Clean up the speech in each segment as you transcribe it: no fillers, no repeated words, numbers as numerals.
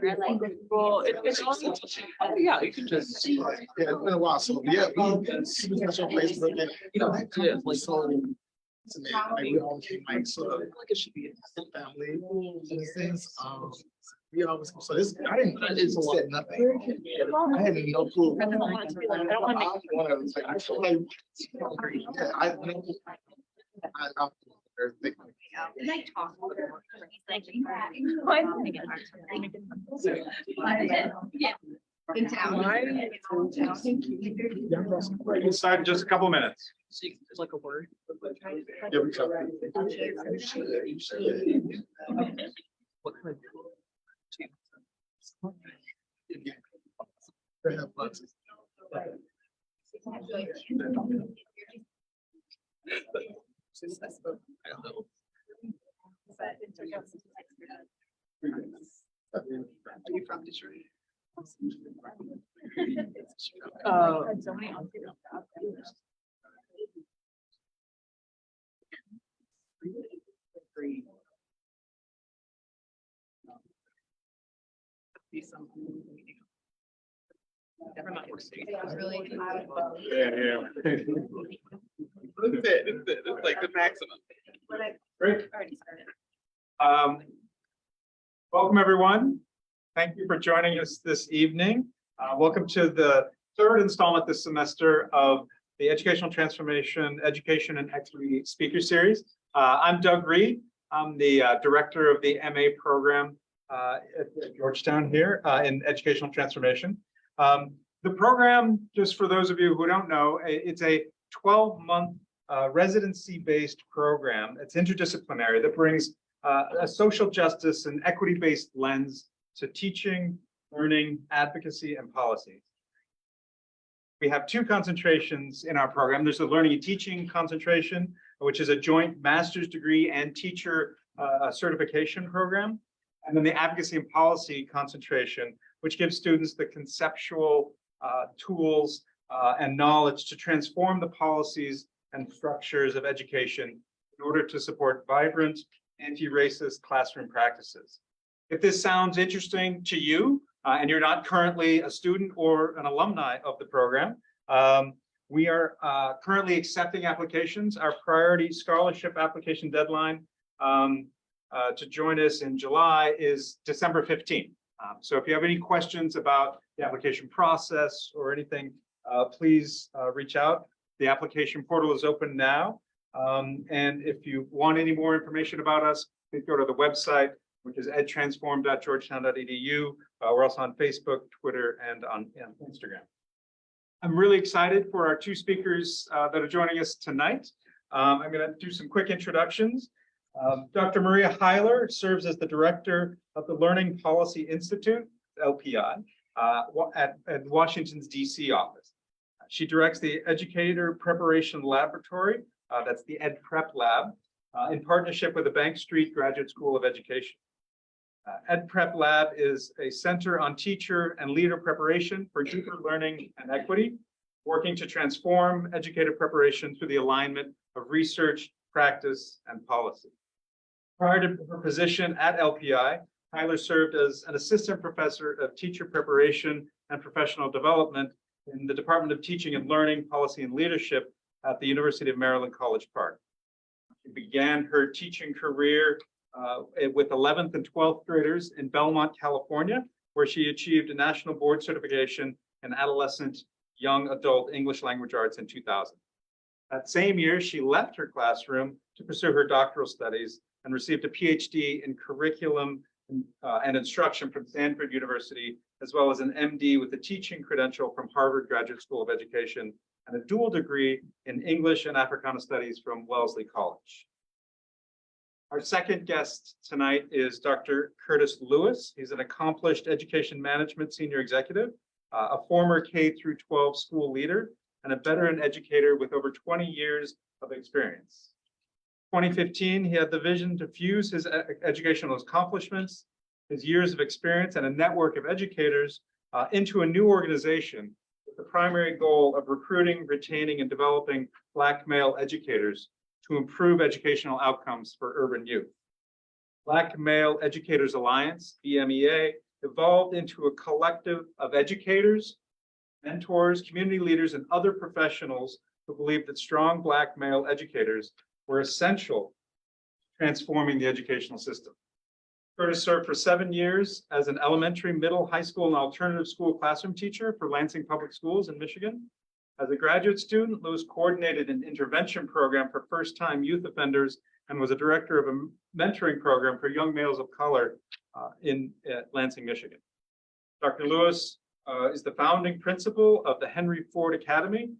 camera, like. Well, it's also, yeah, you can just. Yeah, it's been a while. So yeah, we on Facebook and Yeah, like, so to me, like we all came like sort of like it should be. family and things. We always so this I didn't said nothing. I had no clue. I don't want to make like I feel like yeah, I And I talk. Yeah. In town. Inside in just a couple minutes. See, it's like a word. yeah, we talk. What kind of? They have lots of- I don't know. Are you from Detroit? Never mind. Yeah. It's like the maximum. Great. Welcome, everyone. Thank you for joining us this evening. Welcome to the third installment this semester of the Educational Transformation, Education and Equity Speaker Series. I'm Doug Reed. I'm the director of the MA program at Georgetown here in Educational Transformation. The program, just for those of you who don't know, it's a 12-month residency-based program. It's interdisciplinary that brings a social justice and equity-based lens to teaching, learning, advocacy, and policy. We have two concentrations in our program. There's the learning and teaching concentration, which is a joint master's degree and teacher certification program. And then the advocacy and policy concentration, which gives students the conceptual tools and knowledge to transform the policies and structures of education in order to support vibrant, anti-racist classroom practices. If this sounds interesting to you, and you're not currently a student or an alumni of the program, we are currently accepting applications. Our priority scholarship application deadline to join us in July is December 15th. So if you have any questions about the application process or anything, please reach out. The application portal is open now. And if you want any more information about us, please go to the website, which is edtransform.georgetown.edu. We're also on Facebook, Twitter, and on Instagram. I'm really excited for our two speakers that are joining us tonight. I'm going to do some quick introductions. Dr. Maria Hyler serves as the director of the Learning Policy Institute, LPI, at Washington's DC office. She directs the Educator Preparation Laboratory, that's the Ed Prep Lab, in partnership with the Bank Street Graduate School of Education. Ed Prep Lab is a center on teacher and leader preparation for deeper learning and equity, working to transform educator preparation through the alignment of research, practice, and policy. Prior to her position at LPI, Hyler served as an assistant professor of teacher preparation and professional development in the Department of Teaching and Learning, Policy and Leadership at the University of Maryland, College Park. She began her teaching career with 11th and 12th graders in Belmont, California, where she achieved a national board certification in adolescent young adult English language arts in 2000. That same year, she left her classroom to pursue her doctoral studies and received a PhD in curriculum and instruction from Stanford University, as well as an MD with a teaching credential from Harvard Graduate School of Education and a dual degree in English and Africana Studies from Wellesley College. Our second guest tonight is Dr. Curtis Lewis. He's an accomplished education management senior executive, a former K-12 school leader, and a veteran educator with over 20 years of experience. 2015, he had the vision to fuse his educational accomplishments, his years of experience, and a network of educators into a new organization with the primary goal of recruiting, retaining, and developing Black male educators to improve educational outcomes for urban youth. Black Male Educators Alliance, BMEA, evolved into a collective of educators, mentors, community leaders, and other professionals who believed that strong Black male educators were essential to transforming the educational system. Curtis served for 7 years as an elementary, middle, high school, and alternative school classroom teacher for Lansing Public Schools in Michigan. As a graduate student, Lewis coordinated an intervention program for first-time youth offenders and was a director of a mentoring program for young males of color in Lansing, Michigan. Dr. Lewis is the founding principal of the Henry Ford Academy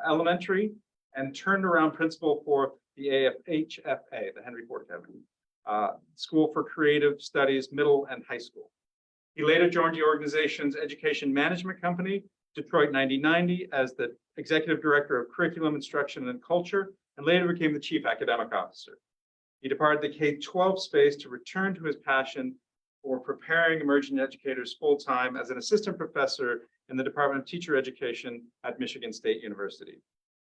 Elementary and turned around principal for the HFA, the Henry Ford Academy, School for Creative Studies, middle and high school. He later joined the organization's education management company, Detroit 9090, as the executive director of curriculum instruction and culture, and later became the chief academic officer. He departed the K-12 space to return to his passion for preparing emerging educators full-time as an assistant professor in the Department of Teacher Education at Michigan State University.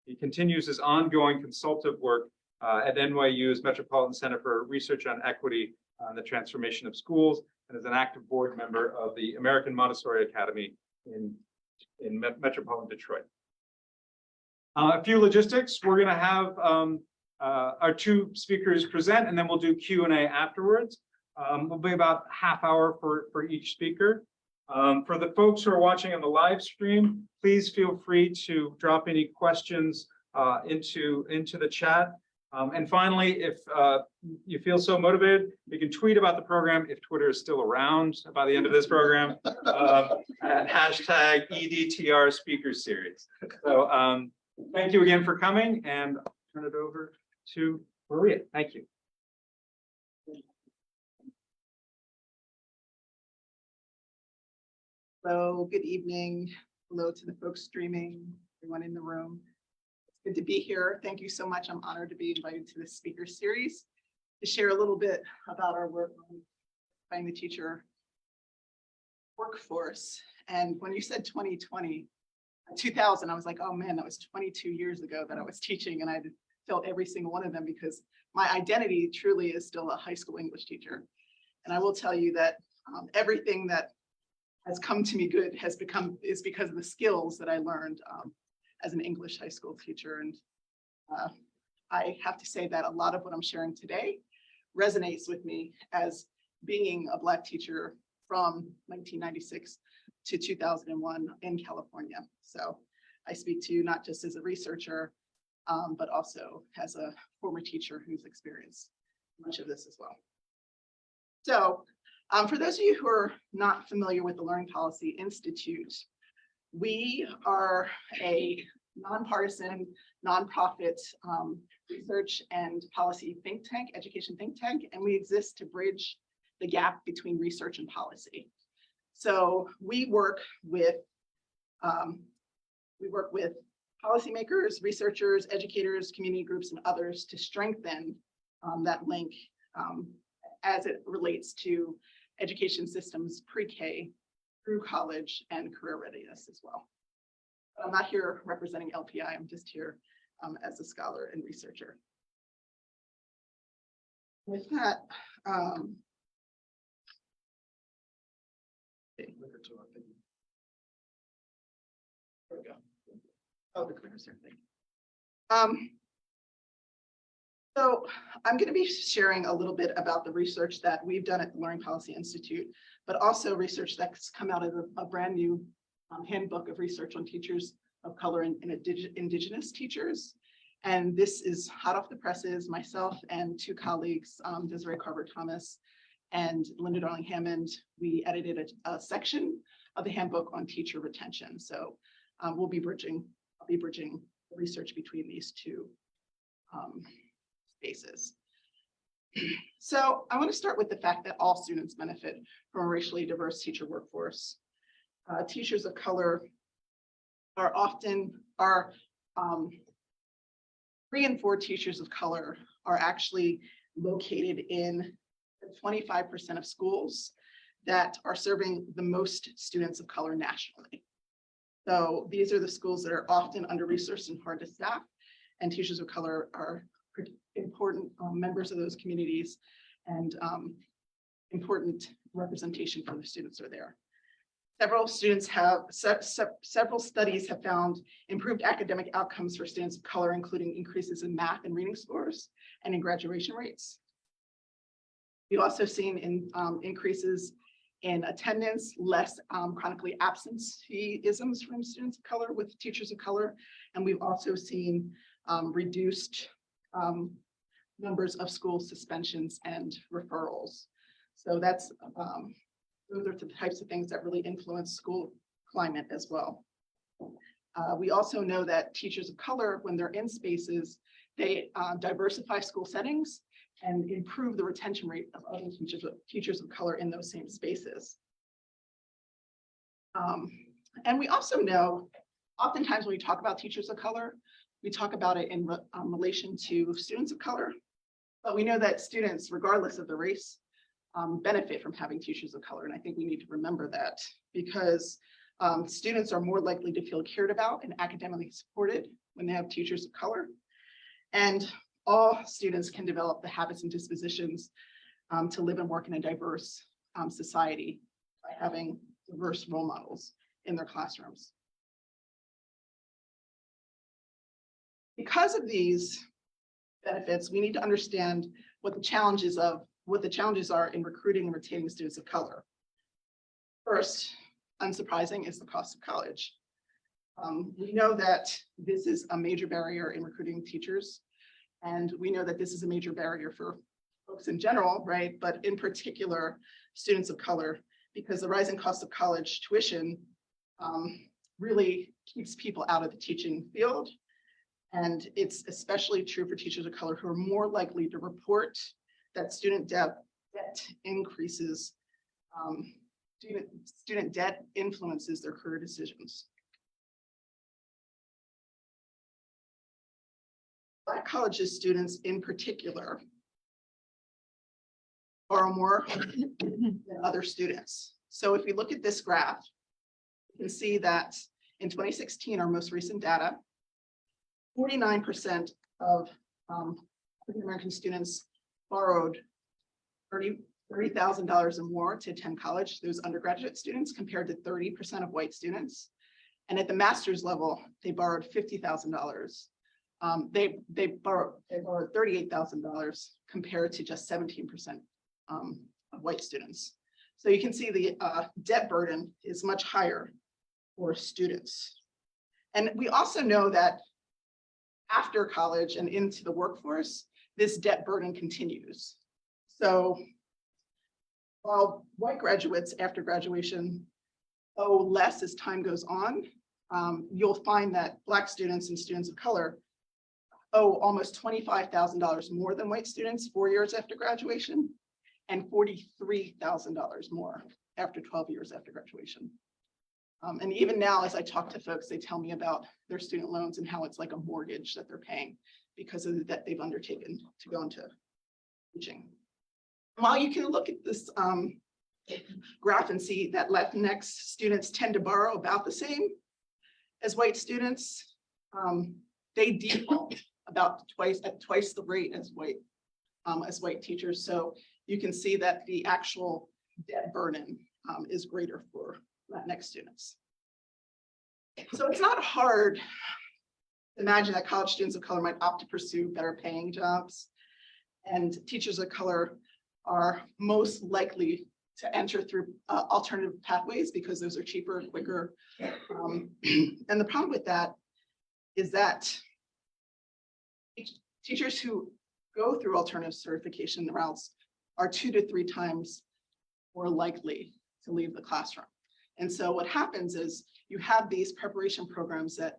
He continues his ongoing consultative work at NYU's Metropolitan Center for Research on Equity and the Transformation of Schools, and is an active board member of the American Montessori Academy in Metropolitan Detroit. A few logistics. We're going to have our two speakers present, and then we'll do Q&A afterwards. It'll be about a half hour for each speaker. For the folks who are watching on the live stream, please feel free to drop any questions into the chat. And finally, if you feel so motivated, you can tweet about the program if Twitter is still around by the end of this program at hashtag EDTR Speaker Series. So thank you again for coming, and I'll turn it over to Maria. Thank you. Hello, good evening. Hello to the folks streaming, everyone in the room. It's good to be here. Thank you so much. I'm honored to be invited to this speaker series to share a little bit about our work on finding the teacher workforce. And when you said 2020, 2000, I was like, oh man, that was 22 years ago that I was teaching, and I felt every single one of them because my identity truly is still a high school English teacher. And I will tell you that everything that has come to me good is because of the skills that I learned as an English high school teacher. And I have to say that a lot of what I'm sharing today resonates with me as being a Black teacher from 1996 to 2001 in California. So I speak to you not just as a researcher, but also as a former teacher who's experienced much of this as well. So for those of you who are not familiar with the Learning Policy Institute, we are a nonpartisan, nonprofit research and policy think tank, education think tank, and we exist to bridge the gap between research and policy. So we work with policymakers, researchers, educators, community groups, and others to strengthen that link as it relates to education systems pre-K through college and career readiness as well. But I'm not here representing LPI, I'm just here as a scholar and researcher. With that, there we go. Oh, the clearance here, thank you. So I'm going to be sharing a little bit about the research that we've done at the Learning Policy Institute, but also research that's come out of a brand new handbook of research on teachers of color and indigenous teachers. And this is hot off the presses. Myself and two colleagues, Desiree Carver-Thomas and Linda Darling-Hammond, we edited a section of the handbook on teacher retention. So I'll be bridging the research between these two spaces. So I want to start with the fact that all students benefit from a racially diverse teacher workforce. Teachers of color are often, 3 and 4 teachers of color are actually located in 25% of schools that are serving the most students of color nationally. So these are the schools that are often under-resourced and hard to staff, and teachers of color are important members of those communities and important representation for the students are there. Several studies have found improved academic outcomes for students of color, including increases in math and reading scores and in graduation rates. We've also seen increases in attendance, less chronically absenteeisms from students of color with teachers of color. And we've also seen reduced numbers of school suspensions and referrals. So that's those are the types of things that really influence school climate as well. We also know that teachers of color, when they're in spaces, they diversify school settings and improve the retention rate of other teachers of color in those same spaces. And we also know, oftentimes when we talk about teachers of color, we talk about it in relation to students of color, but we know that students, regardless of the race, benefit from having teachers of color. And I think we need to remember that because students are more likely to feel cared about and academically supported when they have teachers of color. And all students can develop the habits and dispositions to live and work in a diverse society by having diverse role models in their classrooms. Because of these benefits, we need to understand what the challenges are in recruiting and retaining students of color. First, unsurprising, is the cost of college. We know that this is a major barrier in recruiting teachers, and we know that this is a major barrier for folks in general, right? But in particular, students of color, because the rising cost of college tuition really keeps people out of the teaching field. And it's especially true for teachers of color who are more likely to report that student debt increases, student debt influences their career decisions. Black colleges students in particular borrow more than other students. So if we look at this graph, you can see that in 2016, our most recent data, 49% of African American students borrowed $30,000 or more to attend college, those undergraduate students, compared to 30% of white students. And at the master's level, they borrowed $50,000. They borrowed $38,000 compared to just 17% of white students. So you can see the debt burden is much higher for students. And we also know that after college and into the workforce, this debt burden continues. So while white graduates after graduation owe less as time goes on, you'll find that Black students and students of color owe almost $25,000 more than white students 4 years after graduation, and $43,000 more after 12 years after graduation. And even now, as I talk to folks, they tell me about their student loans and how it's like a mortgage that they're paying because of the debt they've undertaken to go into teaching. While you can look at this graph and see that Latinx students tend to borrow about the same as white students, they default about twice the rate as white teachers. So you can see that the actual debt burden is greater for Latinx students. So it's not hard to imagine that college students of color might opt to pursue better paying jobs, and teachers of color are most likely to enter through alternative pathways because those are cheaper and quicker. And the problem with that is that teachers who go through alternative certification routes are 2 to 3 times more likely to leave the classroom. And so what happens is you have these preparation programs that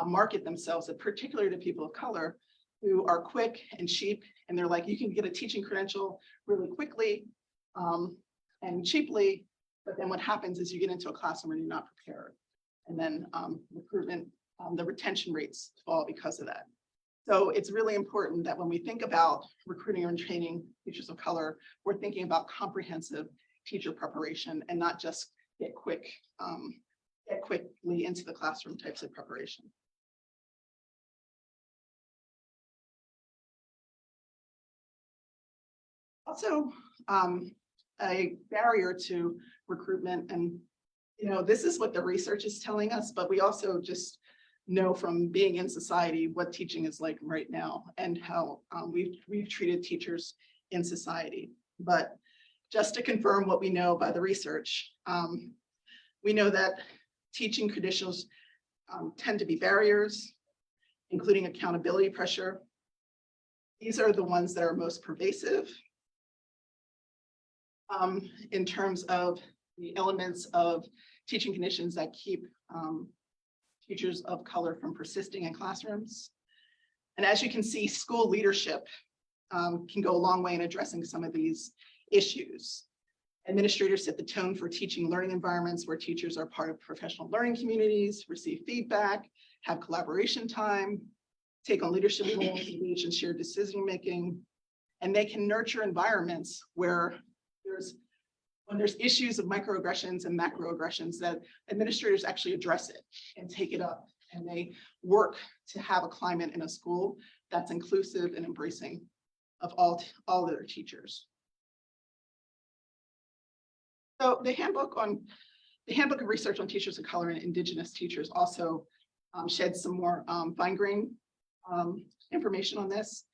market themselves, particularly to people of color, who are quick and cheap. And they're like, you can get a teaching credential really quickly and cheaply. But then what happens is you get into a classroom and you're not prepared. And then recruitment, the retention rates fall because of that. So it's really important that when we think about recruiting and training teachers of color, we're thinking about comprehensive teacher preparation and not just get quickly into the classroom types of preparation. Also, a barrier to recruitment. And, this is what the research is telling us, but we also just know from being in society what teaching is like right now and how we've treated teachers in society. But just to confirm what we know by the research, we know that teaching credentials tend to be barriers, including accountability pressure. These are the ones that are most pervasive in terms of the elements of teaching conditions that keep teachers of color from persisting in classrooms. And as you can see, school leadership can go a long way in addressing some of these issues. Administrators set the tone for teaching learning environments where teachers are part of professional learning communities, receive feedback, have collaboration time, take on leadership roles, engage in shared decision-making, and they can nurture environments where when there's issues of microaggressions and macroaggressions, that administrators actually address it and take it up, and they work to have a climate in a school that's inclusive and embracing of all their teachers. So the handbook of research on teachers of color and Indigenous teachers also sheds some more fine-grained information on this.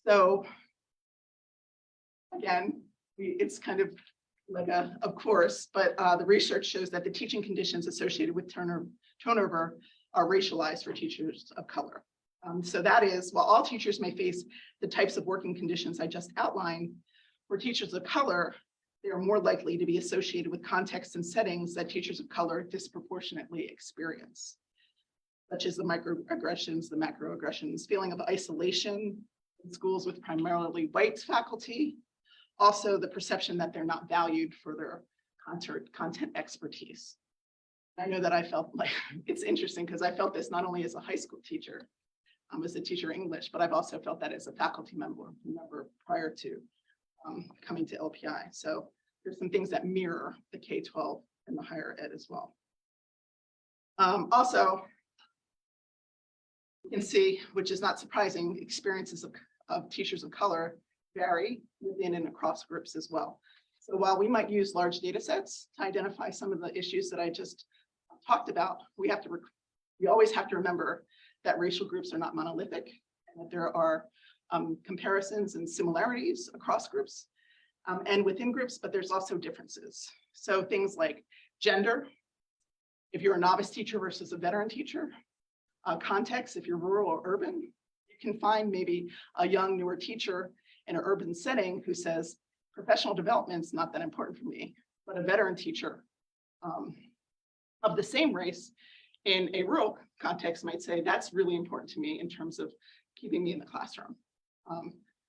So again, it's kind of like of course, but the research shows that the teaching conditions associated with turnover are racialized for teachers of color. So that is, while all teachers may face the types of working conditions I just outlined, for teachers of color, they are more likely to be associated with contexts and settings that teachers of color disproportionately experience, such as the microaggressions, the macroaggressions, feeling of isolation in schools with primarily white faculty, also the perception that they're not valued for their content expertise. I know that I felt like, it's interesting because I felt this not only as a high school teacher, as a teacher of English, but I've also felt that as a faculty member prior to coming to LPI. So there's some things that mirror the K-12 and the higher ed as well. Also, you can see, which is not surprising, experiences of teachers of color vary within and across groups as well. So while we might use large data sets to identify some of the issues that I just talked about, we always have to remember that racial groups are not monolithic, and that there are comparisons and similarities across groups and within groups, but there's also differences. So things like gender, if you're a novice teacher versus a veteran teacher, context, if you're rural or urban, you can find maybe a young, newer teacher in an urban setting who says, professional development is not that important for me, but a veteran teacher of the same race in a rural context might say, that's really important to me in terms of keeping me in the classroom.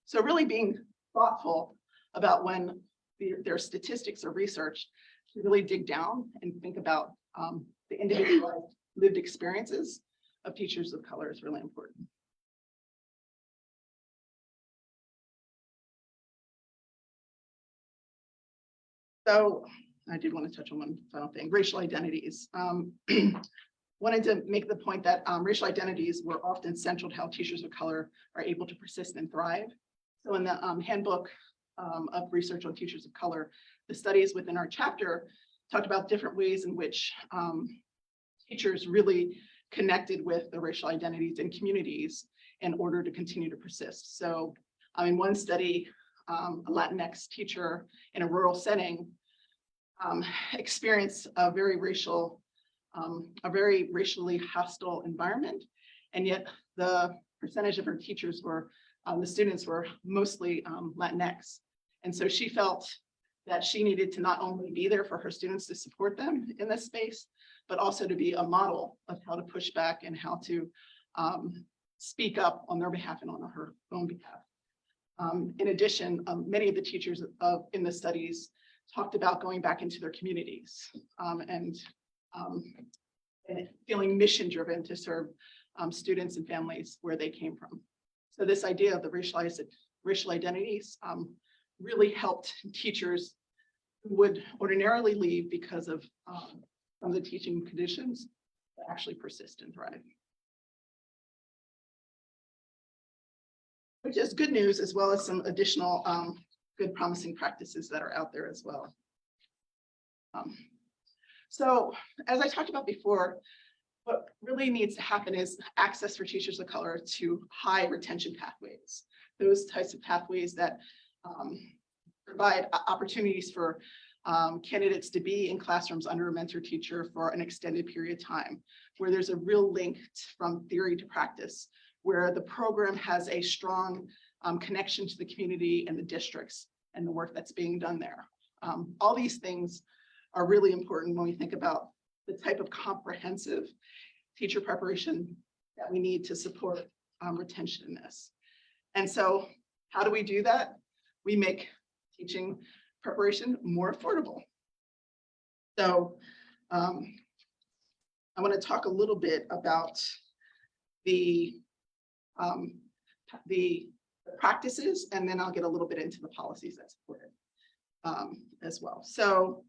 So really being thoughtful about when their statistics or research to really dig down and think about the individualized lived experiences of teachers of color is really important. So I did want to touch on one final thing, racial identities. Wanted to make the point that racial identities were often central to how teachers of color are able to persist and thrive. So in the handbook of research on teachers of color, the studies within our chapter talked about different ways in which teachers really connected with the racial identities and communities in order to continue to persist. So in one study, a Latinx teacher in a rural setting experienced a very racially hostile environment, and yet the percentage of her teachers were, the students were mostly Latinx. And so she felt that she needed to not only be there for her students to support them in this space, but also to be a model of how to push back and how to speak up on their behalf and on her own behalf. In addition, many of the teachers in the studies talked about going back into their communities and feeling mission driven to serve students and families where they came from. So this idea of the racial identities really helped teachers who would ordinarily leave because of some of the teaching conditions to actually persist and thrive. Which is good news, as well as some additional good promising practices that are out there as well. So as I talked about before, what really needs to happen is access for teachers of color to high retention pathways. Those types of pathways that provide opportunities for candidates to be in classrooms under a mentor teacher for an extended period of time, where there's a real link from theory to practice, where the program has a strong connection to the community and the districts and the work that's being done there. All these things are really important when we think about the type of comprehensive teacher preparation that we need to support retention in this. And so how do we do that? We make teaching preparation more affordable. So I want to talk a little bit about the practices, and then I'll get a little bit into the policies that support it as well. So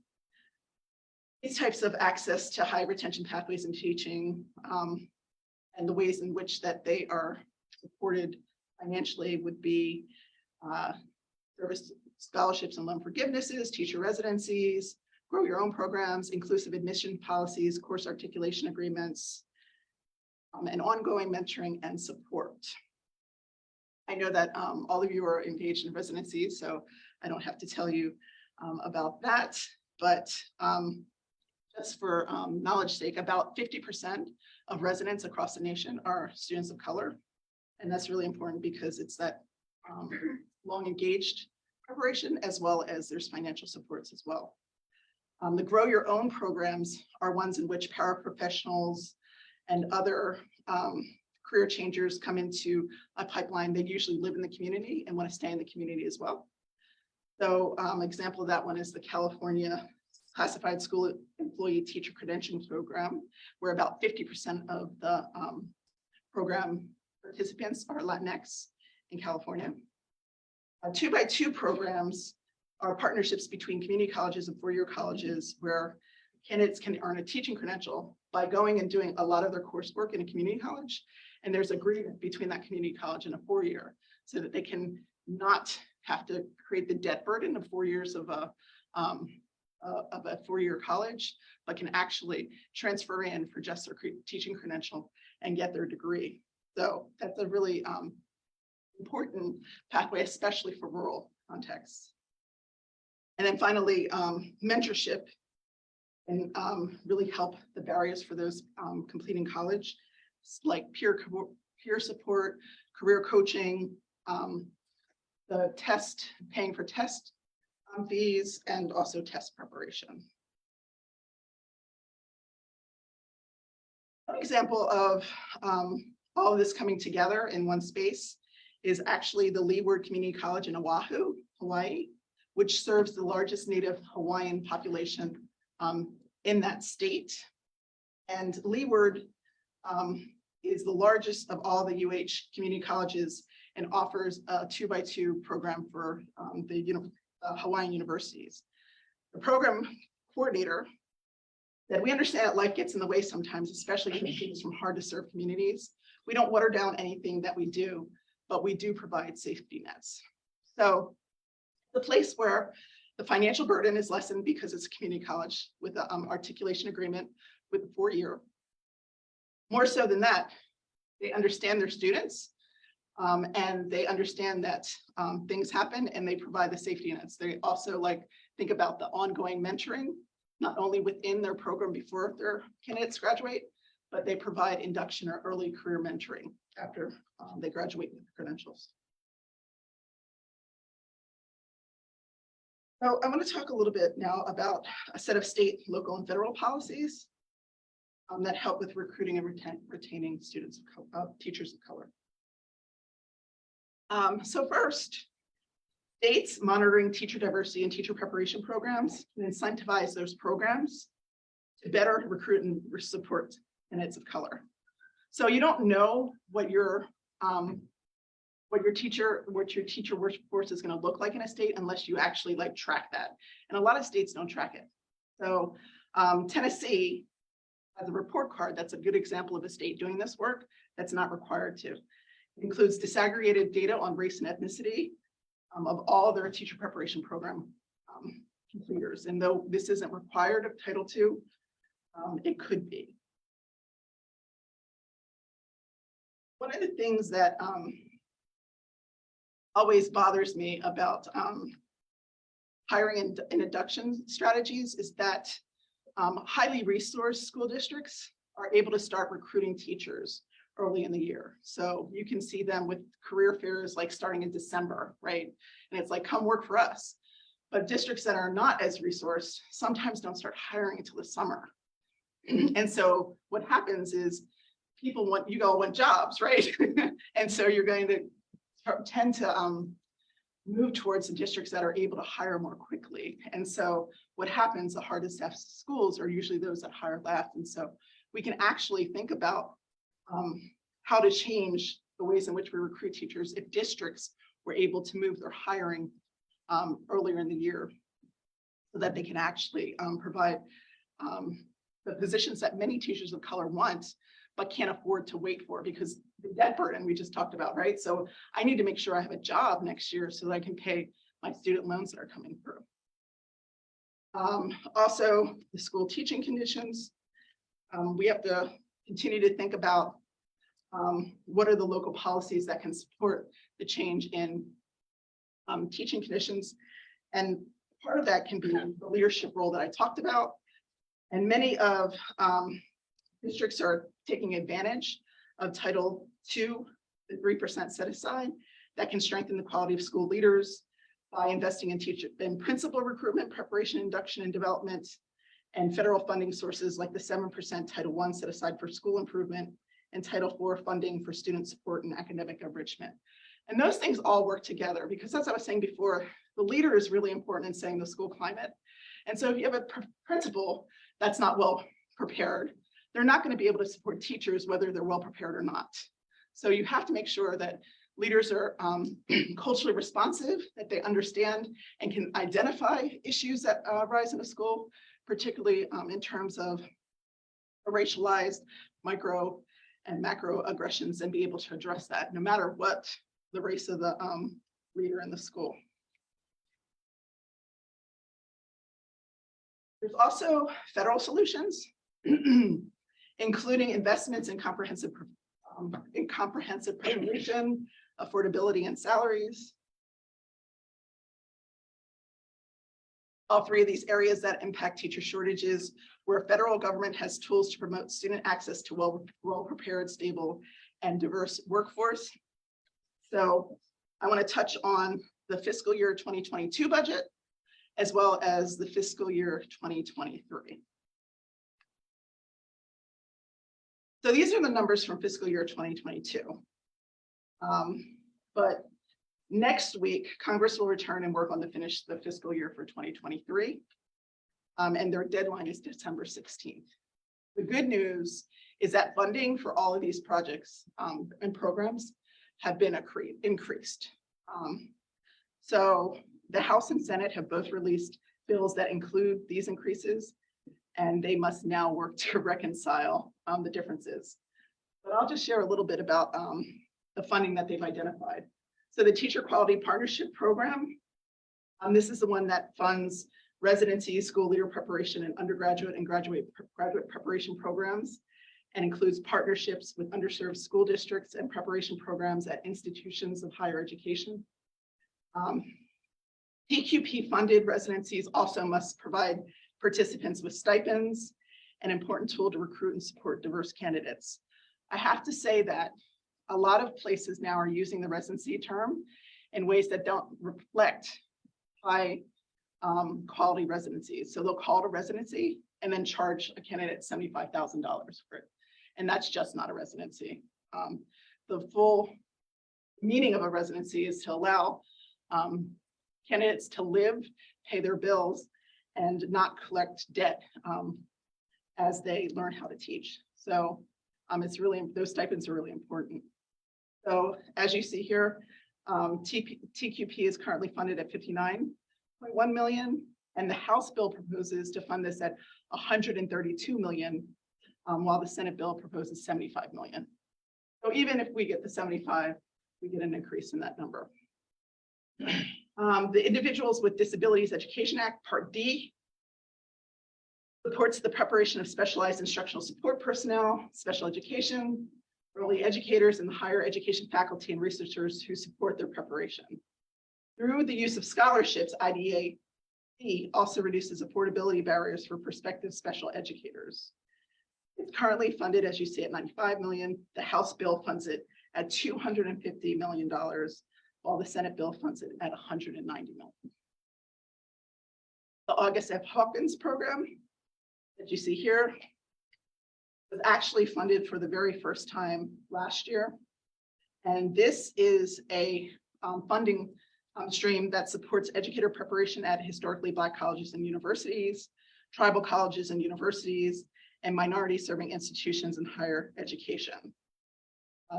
these types of access to high retention pathways in teaching and the ways in which that they are supported financially would be service scholarships and loan forgivenesses, teacher residencies, grow your own programs, inclusive admission policies, course articulation agreements, and ongoing mentoring and support. I know that all of you are engaged in residencies, so I don't have to tell you about that, but just for knowledge sake, about 50% of residents across the nation are students of color. And that's really important because it's that long engaged preparation, as well as there's financial supports as well. The grow your own programs are ones in which paraprofessionals and other career changers come into a pipeline. They usually live in the community and want to stay in the community as well. So example of that one is the California Classified School Employee Teacher Credentialing Program, where about 50% of the program participants are Latinx in California. 2x2 programs are partnerships between community colleges and four-year colleges where candidates can earn a teaching credential by going and doing a lot of their coursework in a community college. And there's agreement between that community college and a four-year so that they can not have to create the debt burden of 4 years of a four-year college, but can actually transfer in for just their teaching credential and get their degree. So that's a really important pathway, especially for rural contexts. And then finally, mentorship and really help the barriers for those completing college, like peer support, career coaching, the paying for test fees, and also test preparation. An example of all of this coming together in one space is actually the Leeward Community College in Oahu, Hawaii, which serves the largest Native Hawaiian population in that state. And Leeward is the largest of all the UH community colleges and offers a 2x2 program for the Hawaiian universities. The program coordinator that we understand that life gets in the way sometimes, especially for students from hard to serve communities. We don't water down anything that we do, but we do provide safety nets. So the place where the financial burden is lessened because it's a community college with an articulation agreement with a 4-year. More so than that, they understand their students and they understand that things happen and they provide the safety nets. They also think about the ongoing mentoring, not only within their program before their candidates graduate, but they provide induction or early career mentoring after they graduate with credentials. So I want to talk a little bit now about a set of state, local, and federal policies that help with recruiting and retaining students of teachers of color. So first, states monitoring teacher diversity and teacher preparation programs and incentivize those programs to better recruit and support candidates of color. So you don't know what your teacher workforce is going to look like in a state unless you actually track that. And a lot of states don't track it. So Tennessee has a report card that's a good example of a state doing this work that's not required to. It includes disaggregated data on race and ethnicity, of all their teacher preparation program completers. And though this isn't required of Title II, it could be. One of the things that always bothers me about hiring and induction strategies is that highly resourced school districts are able to start recruiting teachers early in the year. So you can see them with career fairs like starting in December, right? And it's like, come work for us. But districts that are not as resourced sometimes don't start hiring until the summer. And so what happens is people want, you all want jobs, right? And so you're going to tend to move towards the districts that are able to hire more quickly. And so what happens, the hardest staffed schools are usually those that hire last. And so we can actually think about how to change the ways in which we recruit teachers if districts were able to move their hiring earlier in the year so that they can actually provide the positions that many teachers of color want, but can't afford to wait for because the debt burden we just talked about, right? So I need to make sure I have a job next year so that I can pay my student loans that are coming through. Also, the school teaching conditions. We have to continue to think about what are the local policies that can support the change in teaching conditions. And part of that can be the leadership role that I talked about. And many of districts are taking advantage of Title II, the 3% set aside that can strengthen the quality of school leaders by investing in teacher and principal recruitment, preparation, induction, and development, and federal funding sources like the 7% Title I set aside for school improvement and Title IV funding for student support and academic enrichment. And those things all work together because, as I was saying before, the leader is really important in setting the school climate. And so if you have a principal that's not well prepared, they're not going to be able to support teachers whether they're well prepared or not. So you have to make sure that leaders are culturally responsive, that they understand and can identify issues that arise in a school, particularly in terms of racialized micro and macro aggressions, and be able to address that no matter what the race of the leader in the school. There's also federal solutions, including investments in comprehensive preparation, affordability, and salaries. All three of these areas that impact teacher shortages, where federal government has tools to promote student access to well-prepared, stable, and diverse workforce. So I want to touch on the fiscal year 2022 budget, as well as the fiscal year 2023. So these are the numbers from fiscal year 2022. But next week, Congress will return and work on the fiscal year for 2023. And their deadline is December 16th. The good news is that funding for all of these projects and programs have been increased. So the House and Senate have both released bills that include these increases, and they must now work to reconcile the differences. But I'll just share a little bit about the funding that they've identified. So the Teacher Quality Partnership Program, this is the one that funds residency, school leader preparation, and undergraduate and graduate preparation programs, and includes partnerships with underserved school districts and preparation programs at institutions of higher education. TQP funded residencies also must provide participants with stipends, an important tool to recruit and support diverse candidates. I have to say that a lot of places now are using the residency term in ways that don't reflect high quality residencies. So they'll call it a residency and then charge a candidate $75,000 for it. And that's just not a residency. The full meaning of a residency is to allow candidates to live, pay their bills, and not collect debt as they learn how to teach. So it's really, those stipends are really important. So as you see here, TQP is currently funded at $59.1 million, and the House bill proposes to fund this at $132 million, while the Senate bill proposes $75 million. So even if we get the 75, we get an increase in that number. The Individuals with Disabilities Education Act, Part D, supports the preparation of specialized instructional support personnel, special education, early educators, and higher education faculty and researchers who support their preparation. Through the use of scholarships, IDA also reduces affordability barriers for prospective special educators. It's currently funded, as you see, at $95 million. The House bill funds it at $250 million, while the Senate bill funds it at $190 million. The August F. Hawkins program that you see here was actually funded for the very first time last year. And this is a funding stream that supports educator preparation at historically Black colleges and universities, tribal colleges and universities, and minority serving institutions in higher education.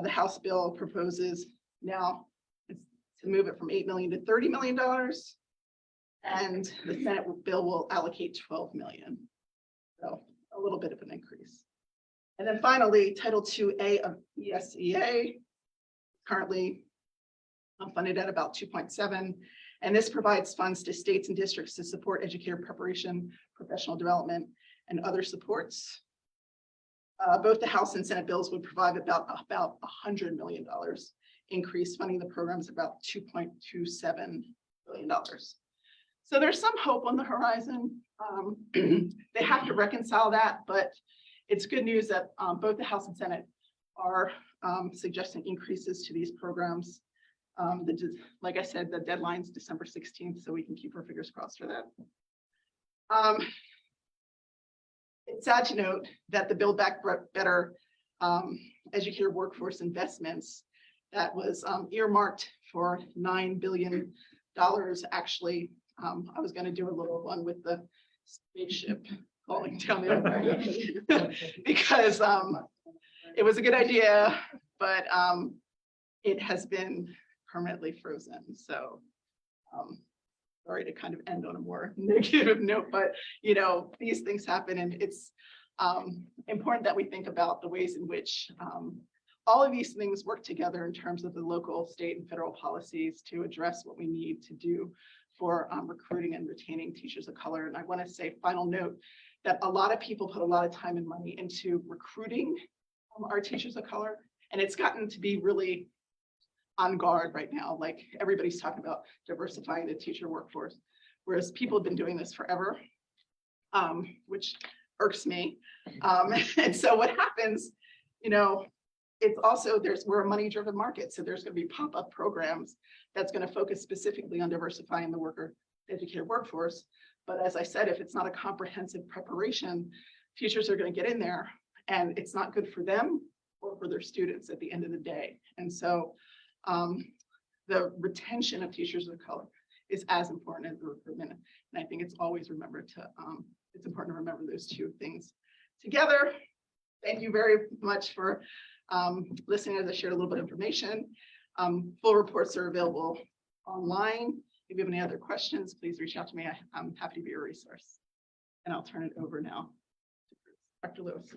The House bill proposes now to move it from $8 million to $30 million. And the Senate bill will allocate $12 million. So a little bit of an increase. And then finally, Title IIA of ESEA, currently funded at about 2.7. And this provides funds to states and districts to support educator preparation, professional development, and other supports. Both the House and Senate bills would provide about $100 million increase, funding the programs about $2.27 billion. So there's some hope on the horizon. They have to reconcile that, but it's good news that both the House and Senate are suggesting increases to these programs. Like I said, the deadline's December 16th, so we can keep our fingers crossed for that. It's sad to note that the Build Back Better educator workforce investments that was earmarked for $9 billion. Actually, I was going to do a little one with the spaceship falling down there because it was a good idea, but it has been permanently frozen. So sorry to kind of end on a more negative note, but you know, these things happen, and it's important that we think about the ways in which all of these things work together in terms of the local, state, and federal policies to address what we need to do for recruiting and retaining teachers of color. And I want to say, final note, that a lot of people put a lot of time and money into recruiting our teachers of color, and it's gotten to be really on guard right now. Like everybody's talking about diversifying the teacher workforce, whereas people have been doing this forever, which irks me. And so what happens, you know, it's also, we're a money-driven market, so there's going to be pop-up programs that's going to focus specifically on diversifying the educator workforce. But as I said, if it's not a comprehensive preparation, teachers are going to get in there, and it's not good for them or for their students at the end of the day. And so the retention of teachers of color is as important as the recruitment. And I think it's always it's important to remember those two things together. Thank you very much for listening as I shared a little bit of information. Full reports are available online. If you have any other questions, please reach out to me. I'm happy to be a resource. And I'll turn it over now to Dr. Lewis.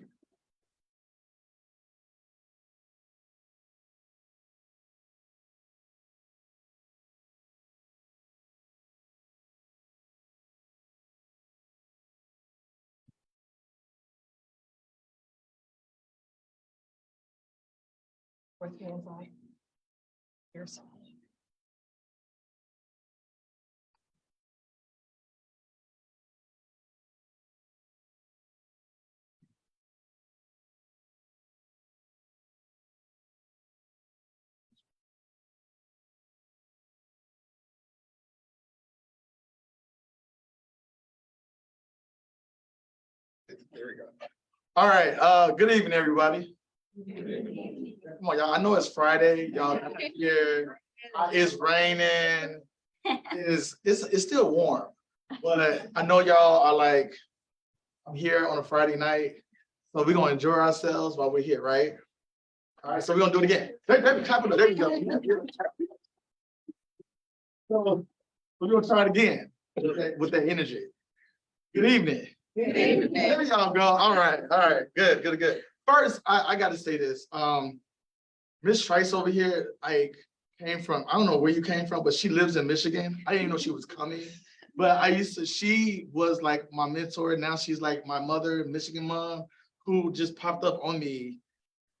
With hands on. Here's. There we go. All right. Good evening, everybody. Come on, y'all. I know it's Friday. Y'all here. It's raining. It's still warm, but I know y'all are like, I'm here on a Friday night, so we're gonna enjoy ourselves while we're here, right? All right, so we're gonna do it again. There we go. So we're gonna try it again with that energy. Good evening. Good evening. There y'all go. All right, good. First, I got to say this. Miss Trice over here, like, came from, I don't know where you came from, but she lives in Michigan. I didn't know she was coming. But she was like my mentor. Now she's like my mother, Michigan mom, who just popped up on me.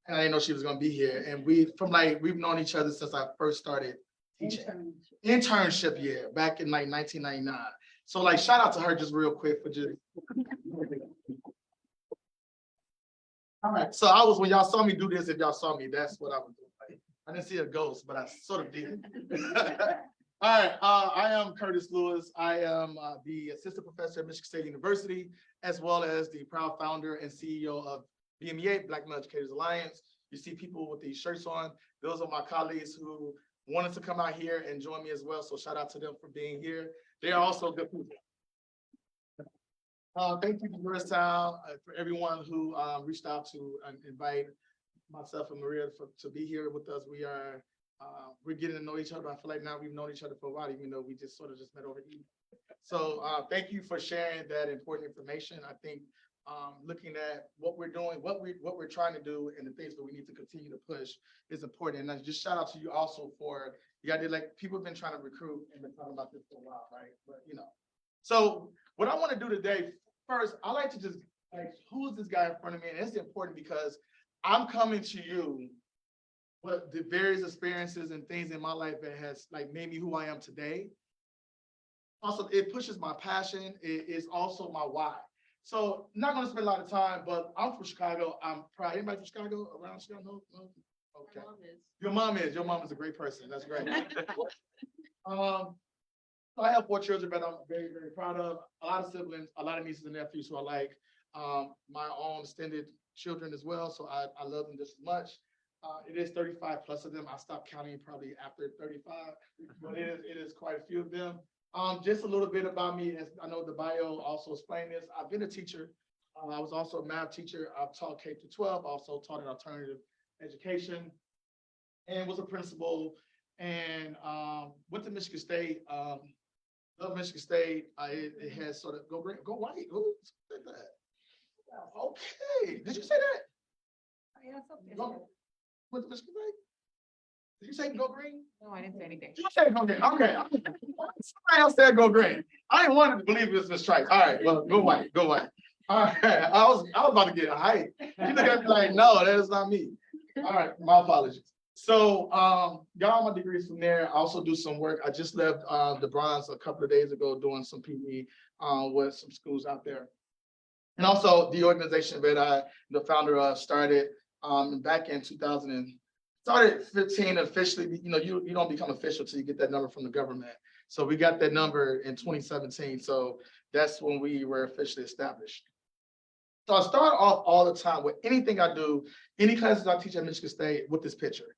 And I didn't know she was gonna be here. And we've known each other since I first started teaching. Internship year, back in like 1999. So like shout out to her just real quick for just. All right, so when y'all saw me do this, if y'all saw me, that's what I was doing. Like, I didn't see a ghost, but I sort of did. All right, I am Curtis Lewis. I am the assistant professor at Michigan State University, as well as the proud founder and CEO of BMEA, Black Male Educators Alliance. You see people with these shirts on. Those are my colleagues who wanted to come out here and join me as well. So shout out to them for being here. They are also good people. Thank you to Georgetown, for everyone who reached out to invite myself and Maria to be here with us. We're getting to know each other. I feel like now we've known each other for a while, even though we just met over email. So thank you for sharing that important information. I think looking at what we're doing, what we're trying to do, and the things that we need to continue to push is important. And just shout out to you also for like people have been trying to recruit and been talking about this for a while, right? But so what I want to do today, first, I like to just like, who is this guy in front of me? And it's important because I'm coming to you with the various experiences and things in my life that has like made me who I am today. Also, it pushes my passion. It is also my why. So I'm not going to spend a lot of time, but I'm from Chicago. I'm proud. Anybody from Chicago around Chicago? No? Okay. Your mom is a great person. That's great. I have 4 children that I'm very, very proud of. A lot of siblings, a lot of nieces and nephews who I like. My own extended children as well. So I love them just as much. It is 35 plus of them. I stopped counting probably after 35, but it is quite a few of them. Just a little bit about me, as I know the bio also explained this. I've been a teacher. I was also a math teacher. I've taught K through 12, also taught in alternative education, and was a principal. And went to Michigan State. Love Michigan State. It has sort of go green, go white. Who said that? Okay. Did you say that? Went to Michigan State? Did you say go green? No, I didn't say anything. You said go green. Okay. Somebody else said go green. I didn't want to believe it was the stripes. All right. Well, go white. Go white. All right. I was about to get a hype. You look at me like, no, that is not me. All right. My apologies. So got all my degrees from there. I also do some work. I just left the Bronx a couple of days ago doing some PE with some schools out there. And also the organization that I, the founder of, started back in 2000 started 15 officially. You don't become official till you get that number from the government. So we got that number in 2017. So that's when we were officially established. So I start off all the time with anything I do, any classes I teach at Michigan State with this picture.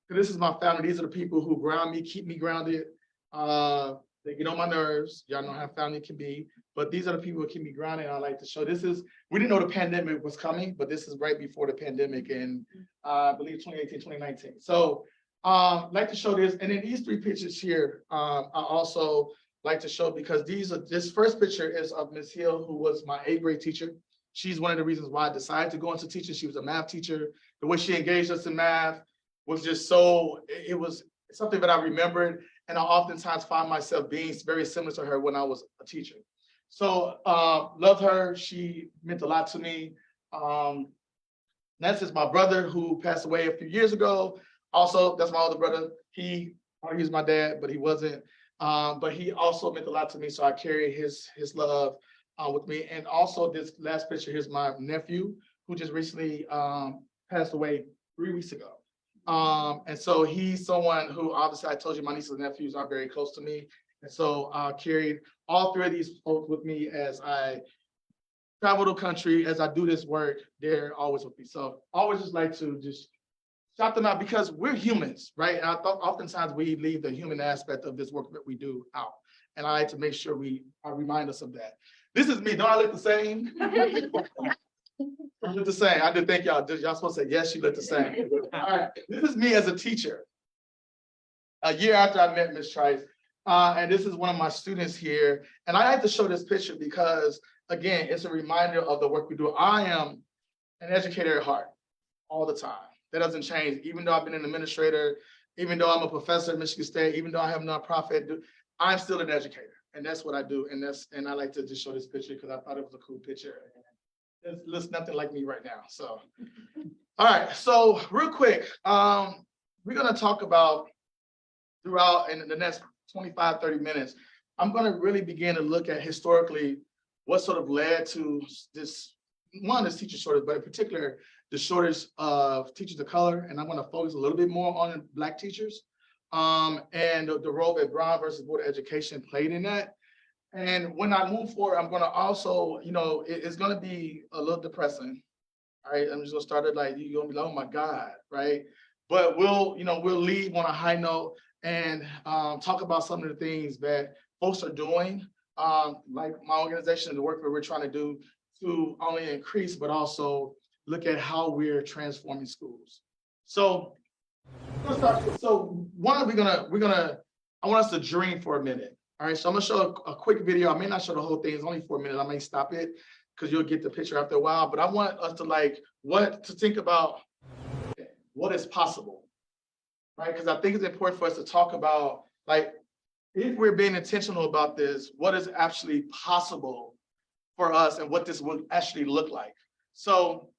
This is my family. These are the people who ground me, keep me grounded. They get on my nerves. Y'all know how family can be, but these are the people who keep me grounded. I like to show we didn't know the pandemic was coming, but this is right before the pandemic in, I believe 2018, 2019. So like to show this. And then these 3 pictures here, I also like to show because this first picture is of Ms. Hill, who was my 8th grade teacher. She's one of the reasons why I decided to go into teaching. She was a math teacher. The way she engaged us in math was just it was something that I remembered. And I oftentimes find myself being very similar to her when I was a teacher. So loved her. She meant a lot to me. Next is my brother who passed away a few years ago. Also, that's my older brother. He was my dad, but he wasn't. But he also meant a lot to me. So I carry his love with me. And also this last picture, here's my nephew who just recently passed away 3 weeks ago. And so he's someone who, obviously, I told you my nieces and nephews are very close to me. And so I carried all 3 of these folks with me as I travel the country, as I do this work. They're always with me. So I always just like to just shout them out because we're humans, right? And I thought oftentimes we leave the human aspect of this work that we do out. And I like to make sure I remind us of that. This is me. Don't I look the same? I look the same. I did think y'all supposed to say, yes, you look the same. All right. This is me as a teacher. A year after I met Ms. Trice. And this is one of my students here. And I like to show this picture because, again, it's a reminder of the work we do. I am an educator at heart all the time. That doesn't change. Even though I've been an administrator even though I'm a professor at Michigan State, even though I have a nonprofit, I'm still an educator. And that's what I do. And I like to just show this picture because I thought it was a cool picture. It looks nothing like me right now. So, all right. So real quick, we're going to talk about throughout in the next 25, 30 minutes, I'm going to really begin to look at historically what sort of led to this teacher shortage, but in particular, the shortage of teachers of color. And I'm going to focus a little bit more on Black teachers and the role that Brown versus Board of Education played in that. And when I move forward, I'm going to also, it's going to be a little depressing. All right. I'm just going to start it like, you're going to be like, oh my God. Right. But we'll leave on a high note and talk about some of the things that folks are doing, like my organization and the work that we're trying to do to only increase, but also look at how we're transforming schools. So, I want us to dream for a minute. All right, so I'm gonna show a quick video. I may not show the whole thing, it's only 4 minutes. I may stop it because you'll get the picture after a while, but I want us to think about what is possible, right? Because I think it's important for us to talk about, if we're being intentional about this, what is actually possible for us and what this will actually look like. So,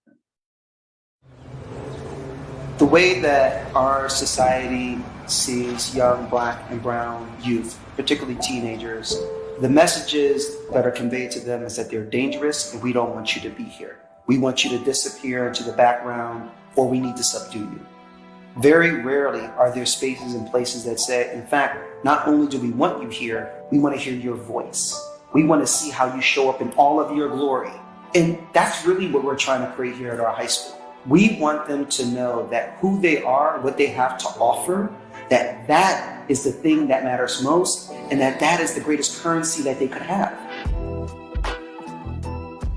the way that our society sees young Black and brown youth, particularly teenagers, the messages that are conveyed to them is that they're dangerous and we don't want you to be here. We want you to disappear into the background or we need to subdue you. Very rarely are there spaces and places that say, in fact, not only do we want you here, we want to hear your voice. We want to see how you show up in all of your glory. And that's really what we're trying to create here at our high school. We want them to know that who they are, what they have to offer, that is the thing that matters most, and that is the greatest currency that they could have.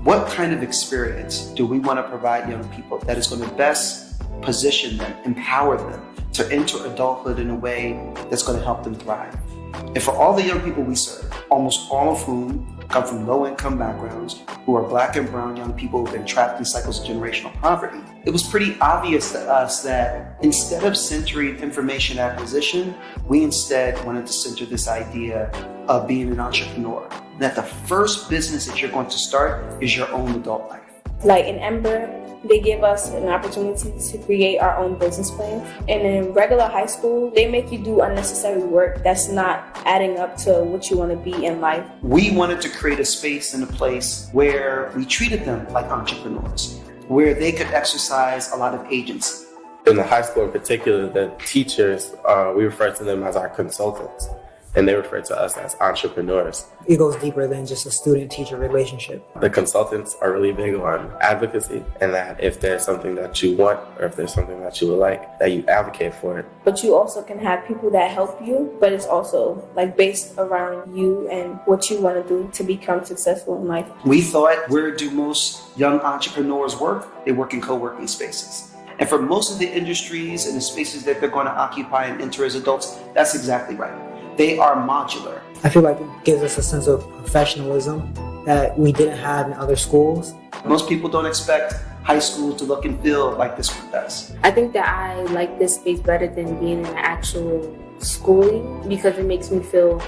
What kind of experience do we want to provide young people that is going to best position them, empower them to enter adulthood in a way that's going to help them thrive? And for all the young people we serve, almost all of whom come from low-income backgrounds, who are Black and brown young people who've been trapped in cycles of generational poverty, it was pretty obvious to us that instead of centering information acquisition, we instead wanted to center this idea of being an entrepreneur. That the first business that you're going to start is your own adult life. Like in Ember, they give us an opportunity to create our own business plans. And in regular high school, they make you do unnecessary work that's not adding up to what you want to be in life. We wanted to create a space and a place where we treated them like entrepreneurs, where they could exercise a lot of agency. In the high school in particular, the teachers, we refer to them as our consultants, and they refer to us as entrepreneurs. It goes deeper than just a student-teacher relationship. The consultants are really big on advocacy, and that if there's something that you want or if there's something that you would like, that you advocate for it. But you also can have people that help you, but it's also based around you and what you want to do to become successful in life. We thought, where do most young entrepreneurs work? They work in co-working spaces. And for most of the industries and the spaces that they're going to occupy and enter as adults, that's exactly right. They are modular. I feel like it gives us a sense of professionalism that we didn't have in other schools. Most people don't expect high school to look and feel like this one does. I think that I like this space better than being in an actual schooling because it makes me feel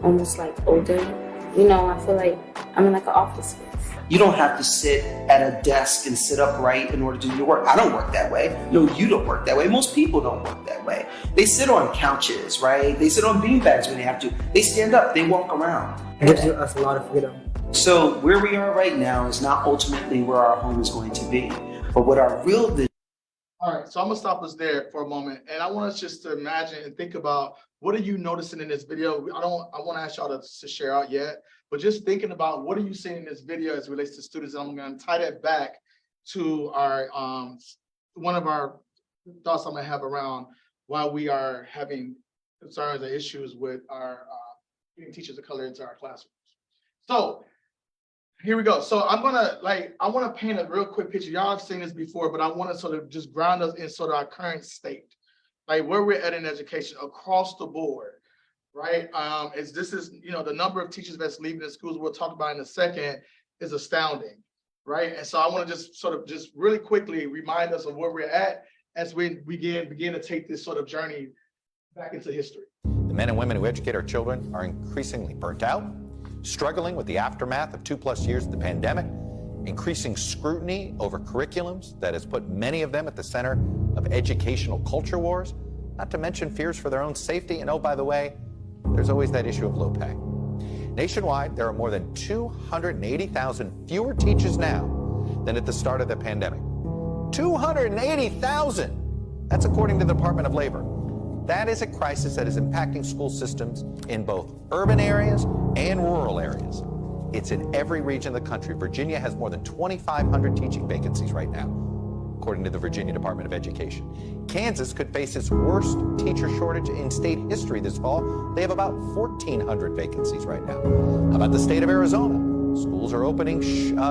almost older. I feel like I'm in an office space. You don't have to sit at a desk and sit upright in order to do your work. I don't work that way. No, you don't work that way. Most people don't work that way. They sit on couches, right? They sit on beanbags when they have to. They stand up, they walk around. It gives us a lot of freedom. So where we are right now is not ultimately where our home is going to be, but what our real vision. all right, so I'm gonna stop us there for a moment. And I want us just to imagine and think about, what are you noticing in this video? I want to ask y'all to share out yet, but just thinking about what are you seeing in this video as it relates to students. And I'm going to tie that back to our one of our thoughts I'm going to have around why we are having concerns or issues with our getting teachers of color into our classrooms. So here we go. So I want to paint a real quick picture. Y'all have seen this before, but I want to sort of just ground us in sort of our current state, like where we're at in education across the board, right? This is the number of teachers that's leaving the schools we'll talk about in a second is astounding, right? And so I want to just really quickly remind us of where we're at as we begin to take this sort of journey back into history. The men and women who educate our children are increasingly burnt out, struggling with the aftermath of 2+ years of the pandemic, increasing scrutiny over curriculums that has put many of them at the center of educational culture wars, not to mention fears for their own safety. And oh, by the way, there's always that issue of low pay. Nationwide, there are more than 280,000 fewer teachers now than at the start of the pandemic. 280,000! That's according to the Department of Labor. That is a crisis that is impacting school systems in both urban areas and rural areas. It's in every region of the country. Virginia has more than 2,500 teaching vacancies right now, according to the Virginia Department of Education. Kansas could face its worst teacher shortage in state history this fall. They have about 1,400 vacancies right now. How about the state of Arizona? Schools are opening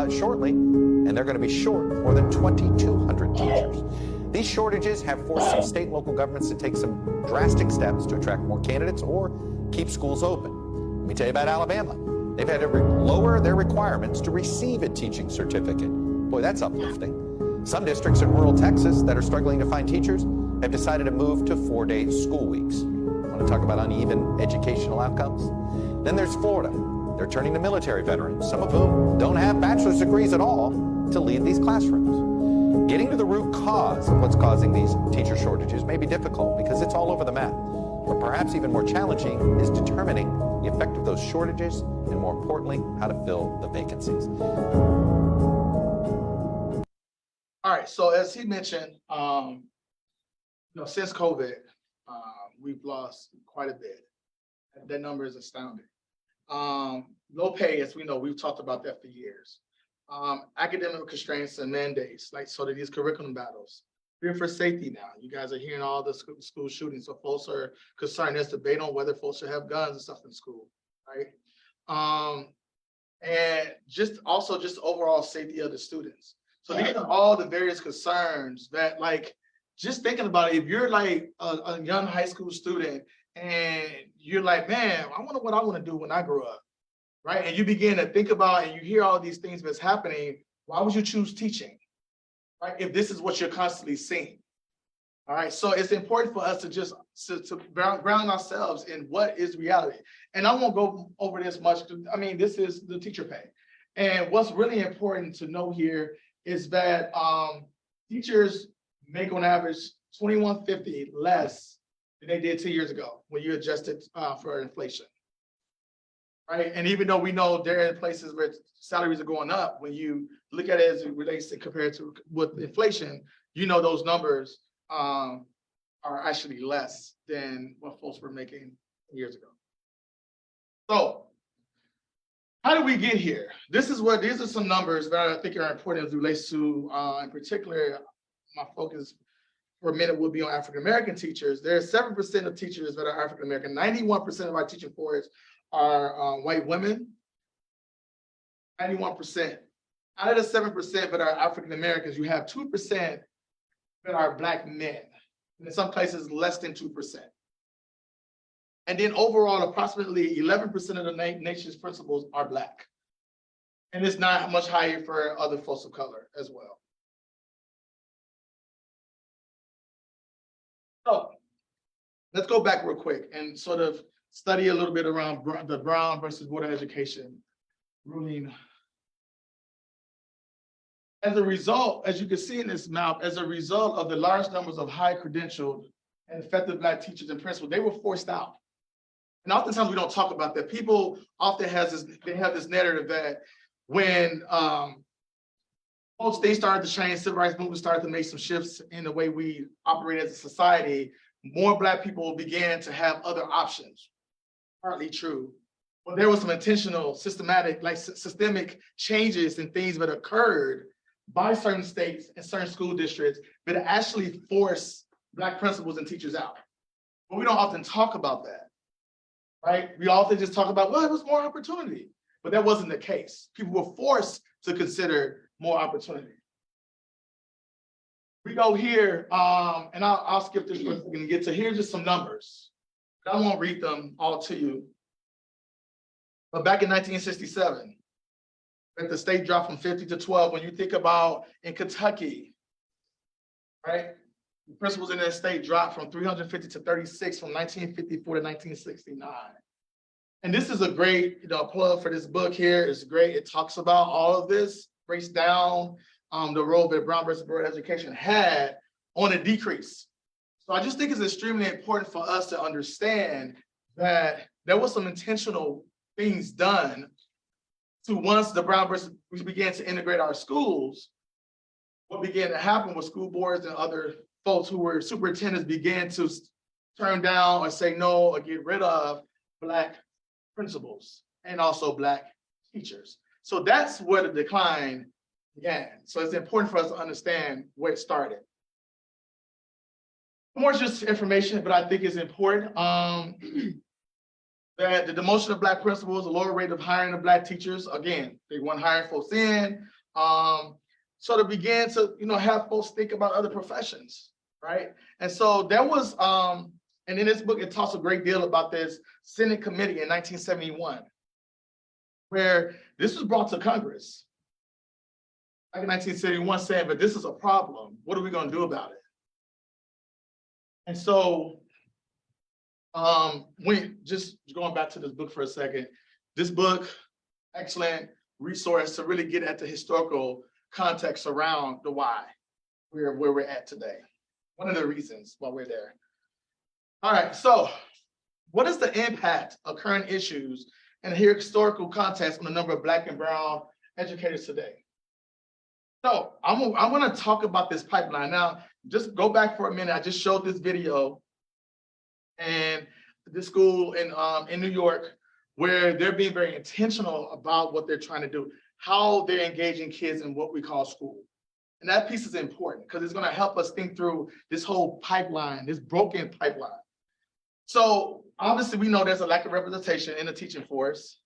shortly, and they're going to be short more than 2,200 teachers. These shortages have forced some state and local governments to take some drastic steps to attract more candidates or keep schools open. Let me tell you about Alabama. They've had to lower their requirements to receive a teaching certificate. Boy, that's uplifting. Some districts in rural Texas that are struggling to find teachers have decided to move to 4-day school weeks. Want to talk about uneven educational outcomes? Then there's Florida. They're turning to military veterans, some of whom don't have bachelor's degrees at all, to lead these classrooms. Getting to the root cause of what's causing these teacher shortages may be difficult because it's all over the map. But perhaps even more challenging is determining the effect of those shortages and, more importantly, how to fill the vacancies. All right, so as he mentioned, since COVID, we've lost quite a bit. That number is astounding. Low pay, as we know, we've talked about that for years. Academic constraints and mandates, like so that these curriculum battles. Fear for safety now. You guys are hearing all the school shootings, so folks are concerned. There's debate on whether folks should have guns and stuff in school, right? And just overall safety of the students. So these are all the various concerns that, like, just thinking about it, if you're like a young high school student and you're like, man, I wonder what I want to do when I grow up, right? And you begin to think about and you hear all these things that's happening, why would you choose teaching, right? If this is what you're constantly seeing. All right, so it's important for us to just to ground ourselves in what is reality. And I won't go over this much. I mean, this is the teacher pay. And what's really important to know here is that teachers make on average $2,150 less than they did 2 years ago when you adjusted for inflation. Right. And even though we know there are places where salaries are going up, when you look at it as it relates to compared to with inflation, you know those numbers are actually less than what folks were making years ago. So how did we get here? These are some numbers that I think are important as it relates to, in particular, my focus for a minute will be on African-American teachers. There are 7% of teachers that are African-American. 91% of our teaching force are white women. 91%. Out of the 7% that are African-Americans, you have 2% that are Black men. And in some places, less than 2%. And then overall, approximately 11% of the nation's principals are Black. And it's not much higher for other folks of color as well. So let's go back real quick and sort of study a little bit around the Brown versus Board of Education ruling. As a result, as you can see in this map, as a result of the large numbers of high credentialed and effective Black teachers and principals, they were forced out. And oftentimes we don't talk about that. People often have this narrative that when folks, they started to change, civil rights movement started to make some shifts in the way we operate as a society, more Black people began to have other options. Partly true. But there was some intentional, systemic changes and things that occurred by certain states and certain school districts that actually forced Black principals and teachers out. But we don't often talk about that, right? We often just talk about, well, it was more opportunity, but that wasn't the case. People were forced to consider more opportunity. We go here, and I'll skip this real quick and get to here's just some numbers. I won't read them all to you. But back in 1967, the state dropped from 50 to 12. When you think about in Kentucky, right? principals in that state dropped from 350 to 36 from 1954 to 1969. And this is a great, plug for this book here. It's great. It talks about all of this, breaks down the role that Brown versus Board education had on a decrease. So I just think it's extremely important for us to understand that there was some intentional things done to once the Brown versus we began to integrate our schools, what began to happen was school boards and other folks who were superintendents began to turn down or say no or get rid of Black principals and also Black teachers. So that's where the decline began. So it's important for us to understand where it started. More just information, but I think it's important. That the demotion of Black principals, a lower rate of hiring of Black teachers. Again, they weren't hiring folks in. So to begin to, have folks think about other professions, right? And so there was, and in this book, it talks a great deal about this Senate committee in 1971, where this was brought to Congress. Back in 1971 saying, but this is a problem. What are we going to do about it? And so just going back to this book for a second, this book, excellent resource to really get at the historical context around the why, where we're at today. One of the reasons why we're there. All right, so what is the impact of current issues and historical context on the number of Black and Brown educators today? So I'm going to talk about this pipeline. Now, just go back for a minute. I just showed this video and this school in New York where they're being very intentional about what they're trying to do, how they're engaging kids in what we call school. And that piece is important because it's going to help us think through this whole pipeline, this broken pipeline. So obviously we know there's a lack of representation in the teaching force.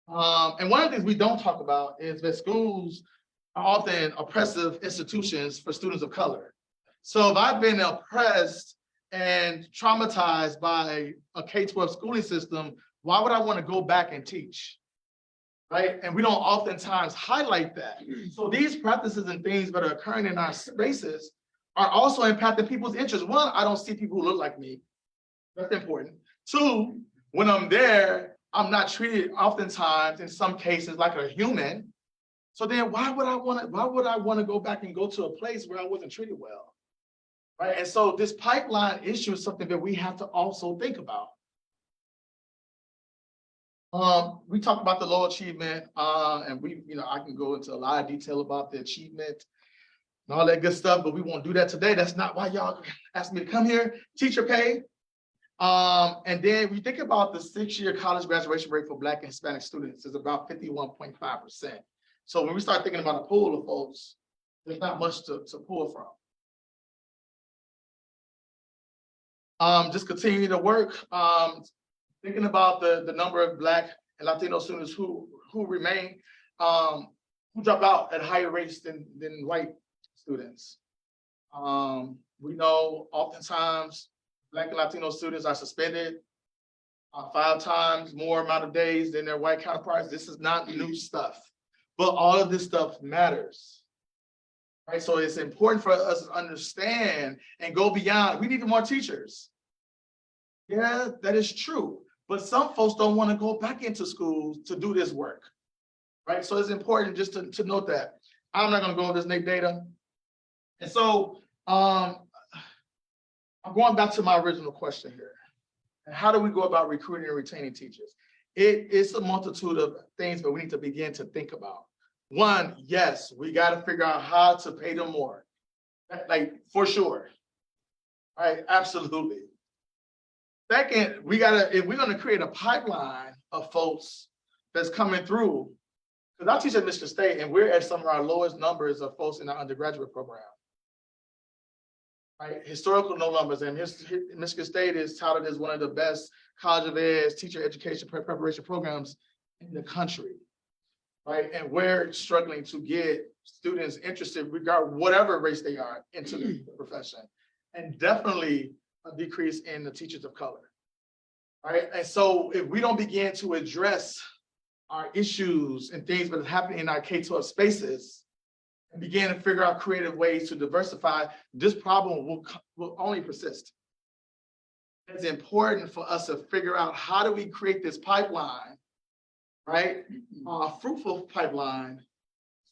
And one of the things we don't talk about is that schools are often oppressive institutions for students of color. So if I've been oppressed and traumatized by a K-12 schooling system, why would I want to go back and teach? Right? And we don't oftentimes highlight that. So these practices and things that are occurring in our spaces are also impacting people's interests. One, I don't see people who look like me. That's important. Two, when I'm there, I'm not treated oftentimes in some cases like a human. So then why would I want to go back and go to a place where I wasn't treated well? Right? And so this pipeline issue is something that we have to also think about. We talked about the low achievement, and I can go into a lot of detail about the achievement and all that good stuff, but we won't do that today. That's not why y'all asked me to come here. Teacher pay. And then we think about the 6-year college graduation rate for Black and Hispanic students is about 51.5%. So when we start thinking about a pool of folks, there's not much to pull from. Just continuing to work, thinking about the number of Black and Latino students who remain, who drop out at higher rates than white students. We know oftentimes Black and Latino students are suspended 5 times more amount of days than their white counterparts. This is not new stuff, but all of this stuff matters. Right? So it's important for us to understand and go beyond. We need more teachers. Yeah, that is true. But some folks don't want to go back into schools to do this work. Right? So it's important just to note that. I'm not going to go over this NAEP data. And so I'm going back to my original question here. And how do we go about recruiting and retaining teachers? It's a multitude of things that we need to begin to think about. One, yes, we got to figure out how to pay them more. Like, for sure. All right, absolutely. Second, if we're going to create a pipeline of folks that's coming through, because I teach at Michigan State and we're at some of our lowest numbers of folks in our undergraduate program. Right, historical no numbers, and Michigan State is touted as one of the best college of ed teacher education preparation programs in the country. Right, and we're struggling to get students interested, regardless whatever race they are, into the profession, and definitely a decrease in the teachers of color. Right, and so if we don't begin to address our issues and things that are happening in our K-12 spaces, and begin to figure out creative ways to diversify, this problem will only persist. It's important for us to figure out how do we create this pipeline, right? A fruitful pipeline,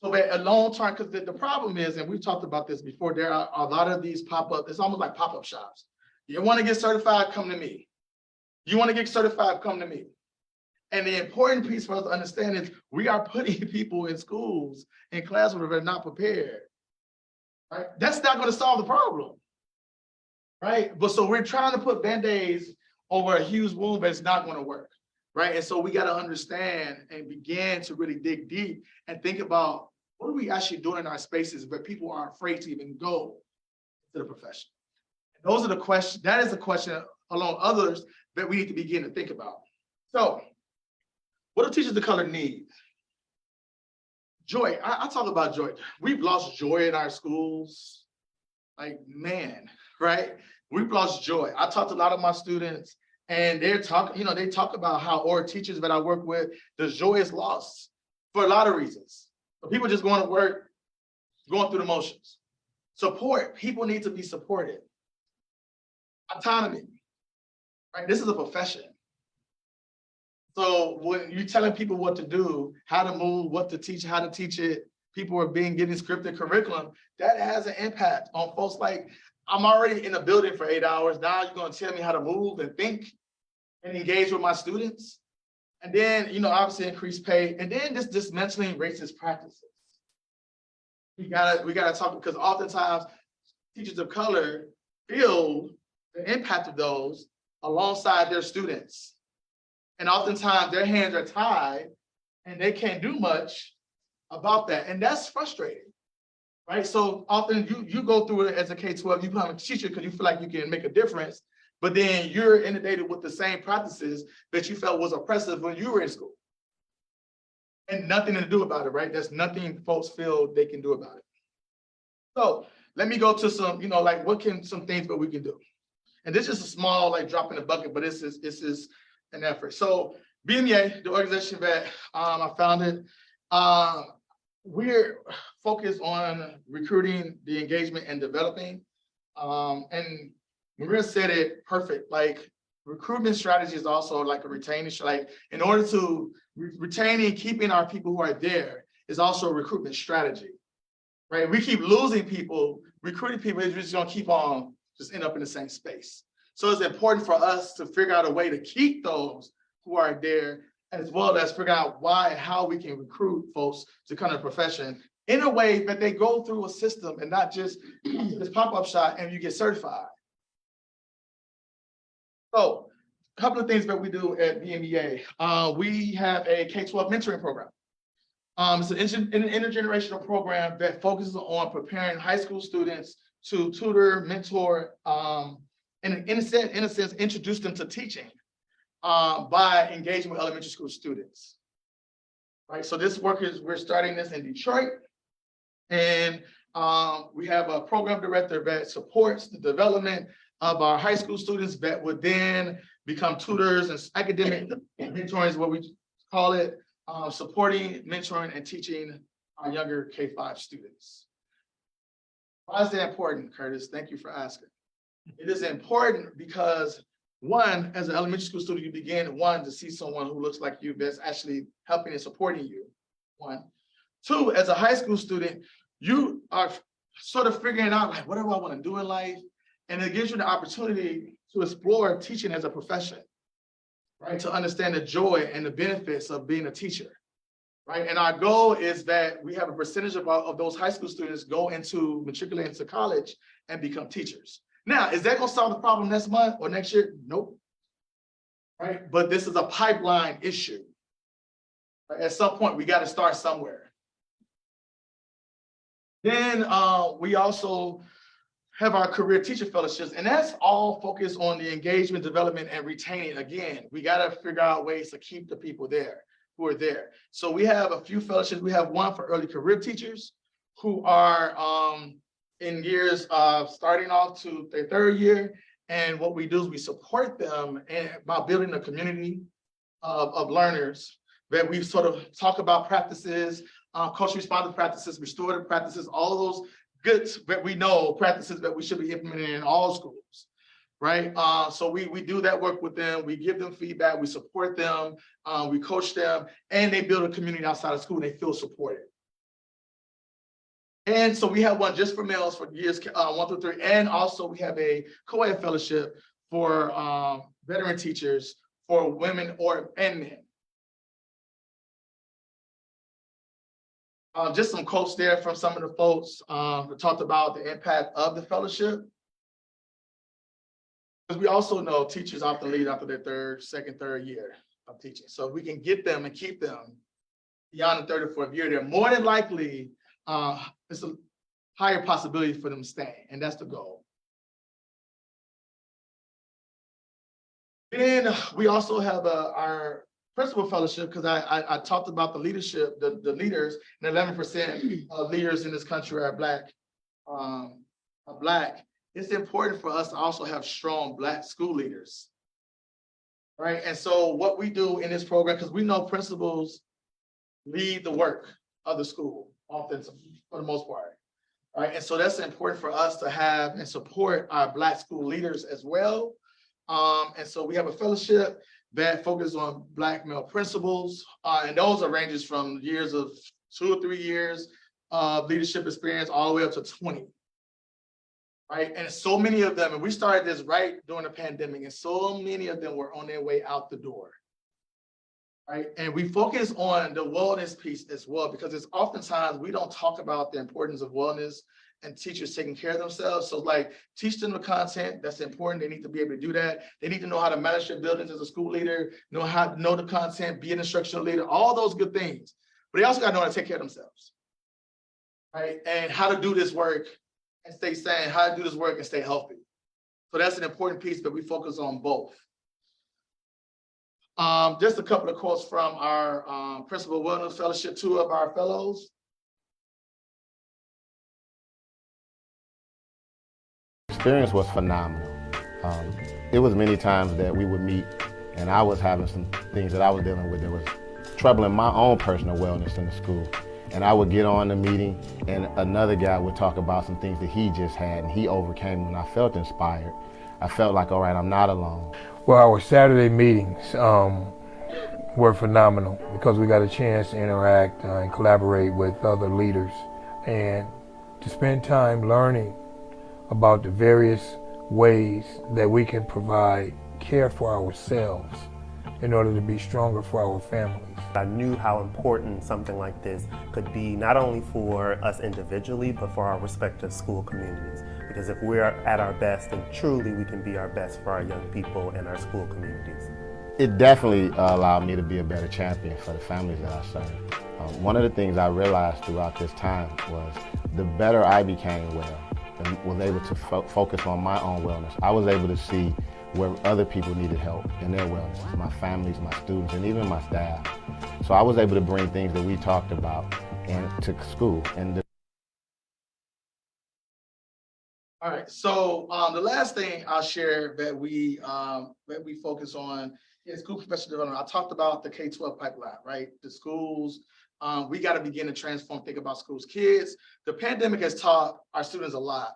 so that a long term, because the problem is, and we've talked about this before, there are a lot of these pop-up, it's almost like pop-up shops. You want to get certified, come to me. You want to get certified, come to me. And the important piece for us to understand is we are putting people in schools, in classrooms that are not prepared. Right? That's not going to solve the problem. Right? But so we're trying to put band-aids over a huge wound, but it's not going to work. Right? And so we got to understand and begin to really dig deep and think about what are we actually doing in our spaces where people are afraid to even go to the profession. And those are the questions, that is a question along others that we need to begin to think about. So what do teachers of color need? Joy. I talk about joy. We've lost joy in our schools. Like, man, right? We've lost joy. I talked to a lot of my students and they're talking, they talk about how, or teachers that I work with, the joy is lost for a lot of reasons. So people just going to work, going through the motions. Support. People need to be supported. Autonomy. Right? This is a profession. So when you're telling people what to do, how to move, what to teach, how to teach it, people are getting scripted curriculum, that has an impact on folks. Like, I'm already in a building for 8 hours. Now you're going to tell me how to move and think and engage with my students. And then, obviously increase pay. And then just dismantling racist practices. We gotta talk, because oftentimes teachers of color feel the impact of those alongside their students. And oftentimes their hands are tied and they can't do much about that. And that's frustrating, right? So often you go through it as a K-12, you become a teacher because you feel like you can make a difference, but then you're inundated with the same practices that you felt was oppressive when you were in school. And nothing to do about it, right? There's nothing folks feel they can do about it. So let me go to some, some things that we can do. And this is a small, drop in the bucket, but this is an effort. So BMEA, the organization that I founded, we're focused on recruiting, the engagement, and developing. And Maria said it perfect. Like, recruitment strategy is also like a retaining. Like, in order to retaining, keeping our people who are there is also a recruitment strategy, right? We keep losing people, recruiting people is just going to keep on just end up in the same space. So it's important for us to figure out a way to keep those who are there, as well as figure out how we can recruit folks to come to the profession in a way that they go through a system and not just this pop-up shop and you get certified. So a couple of things that we do at BMEA. We have a K-12 mentoring program. It's an intergenerational program that focuses on preparing high school students to tutor, mentor, and in a sense, introduce them to teaching by engaging with elementary school students. Right. So this work we're starting this in Detroit, and we have a program director that supports the development of our high school students that would then become tutors and academic mentoring is what we call it, supporting, mentoring, and teaching our younger K-5 students. Why is that important, Curtis? Thank you for asking. It is important because, one, as an elementary school student, you begin, to see someone who looks like you that's actually helping and supporting you, one. Two, as a high school student, you are sort of figuring out, like, what do I want to do in life? And it gives you the opportunity to explore teaching as a profession, right? To understand the joy and the benefits of being a teacher, right? And our goal is that we have a percentage of those high school students matriculate into college and become teachers. Now, is that going to solve the problem next month or next year? Nope. Right? But this is a pipeline issue. Right? At some point, we got to start somewhere. Then we also have our career teacher fellowships, and that's all focused on the engagement, development, and retaining. Again, we got to figure out ways to keep the people there who are there. So we have a few fellowships. We have one for early career teachers who are in years starting off to their third year. And what we do is we support them by building a community of learners that we sort of talk about practices, culture responsive practices, restorative practices, all of those good that we know practices that we should be implementing in all schools, right? So we do that work with them. We give them feedback. We support them. We coach them, and they build a community outside of school. And they feel supported. And so we have one just for males for years 1 through 3, and also we have a co-ed fellowship for veteran teachers for women and men. Just some quotes there from some of the folks that talked about the impact of the fellowship. Because we also know teachers often leave after their second, third year of teaching. So if we can get them and keep them beyond the third or fourth year, they're more than likely, it's a higher possibility for them to stay, and that's the goal. Then we also have our principal fellowship, because I talked about the leadership, the leaders, and 11% of leaders in this country are Black. It's important for us to also have strong Black school leaders, right? And so what we do in this program, because we know principals lead the work of the school, often for the most part, right? And so that's important for us to have and support our Black school leaders as well. And so we have a fellowship that focuses on Black male principals, and those are ranges from years of 2 or 3 years of leadership experience all the way up to 20. Right, and so many of them, and we started this right during the pandemic, and so many of them were on their way out the door. Right, and we focus on the wellness piece as well, because it's oftentimes we don't talk about the importance of wellness and teachers taking care of themselves. So like, teach them the content that's important. They need to be able to do that. They need to know how to manage their buildings as a school leader, know how to know the content, be an instructional leader, all those good things. But they also got to know how to take care of themselves, right? And how to do this work and stay sane, how to do this work and stay healthy. So that's an important piece, but we focus on both. Just a couple of quotes from our Principal Wellness Fellowship, 2 of our fellows. Experience was phenomenal. It was many times that we would meet and I was having some things that I was dealing with that was troubling my own personal wellness in the school. And I would get on the meeting and another guy would talk about some things that he just had and he overcame, and I felt inspired. I felt like, all right, I'm not alone. Well, our Saturday meetings were phenomenal because we got a chance to interact and collaborate with other leaders and to spend time learning about the various ways that we can provide care for ourselves in order to be stronger for our families. I knew how important something like this could be, not only for us individually, but for our respective school communities. Because if we're at our best, then truly we can be our best for our young people and our school communities. It definitely allowed me to be a better champion for the families that I serve. One of the things I realized throughout this time was the better I became well and was able to focus on my own wellness, I was able to see where other people needed help in their wellness, my families, my students, and even my staff. So I was able to bring things that we talked about to school. All right, so the last thing I'll share that we focus on is school professional development. I talked about the K-12 pipeline, right? The schools, we got to begin to transform, think about schools. Kids, the pandemic has taught our students a lot,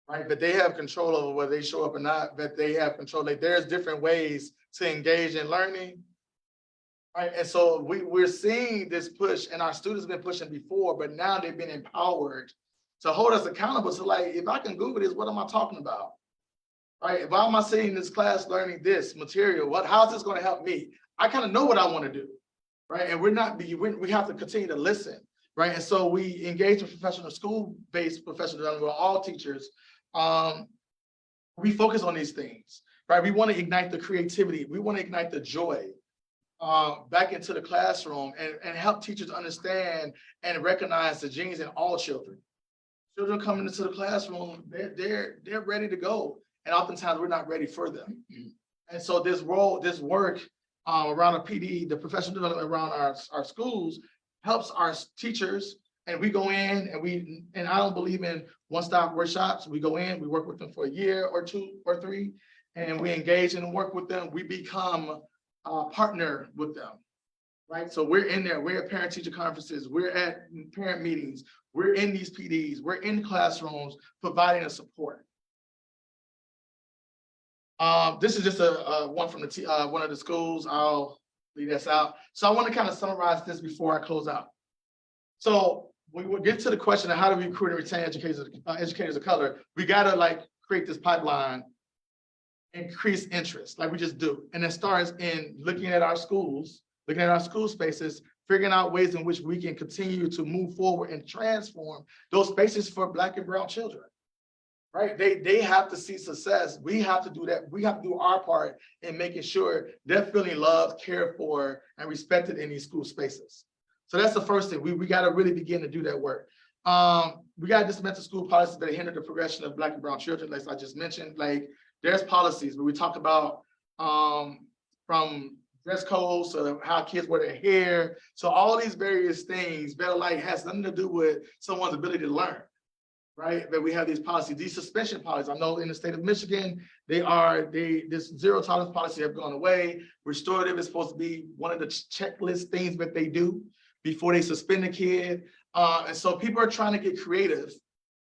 right? But they have control over whether they show up or not, but they have control. Like, there's different ways to engage in learning, right? And so we're seeing this push, and our students have been pushing before, but now they've been empowered to hold us accountable. So like, if I can Google this, what am I talking about? Right? Why am I sitting in this class learning this material? How is this going to help me? I kind of know what I want to do, right? And we have to continue to listen, right? And so we engage in professional school-based professional development with all teachers. We focus on these things, right? We want to ignite the creativity. We want to ignite the joy back into the classroom and help teachers understand and recognize the genius in all children. Children coming into the classroom, they're ready to go. And oftentimes we're not ready for them. And so this work around a PD, the professional development around our schools, helps our teachers. And we go in and I don't believe in one-stop workshops. We go in, we work with them for a year or 2 or 3, and we engage and work with them. We become a partner with them. right? So we're in there, we're at parent-teacher conferences, we're at parent meetings, we're in these PDs, we're in classrooms providing a support. This is just a one from the one of the schools. I'll leave this out. So I want to kind of summarize this before I close out. So we will get to the question of how do we recruit and retain educators of color. We got to like create this pipeline, increase interest like we just do. And it starts in looking at our schools, looking at our school spaces, figuring out ways in which we can continue to move forward and transform those spaces for Black and brown children. Right? They have to see success. We have to do that. We have to do our part in making sure they're feeling loved, cared for, and respected in these school spaces. So that's the first thing. We got to really begin to do that work. We got to dismantle school policies that hinder the progression of Black and brown children, like I just mentioned. Like there's policies where we talk about from dress codes to how kids wear their hair. So all these various things, Better Light has nothing to do with someone's ability to learn. Right, but we have these policies, these suspension policies. I know in the state of Michigan, this zero tolerance policy have gone away. Restorative is supposed to be one of the checklist things that they do before they suspend a kid. And so people are trying to get creative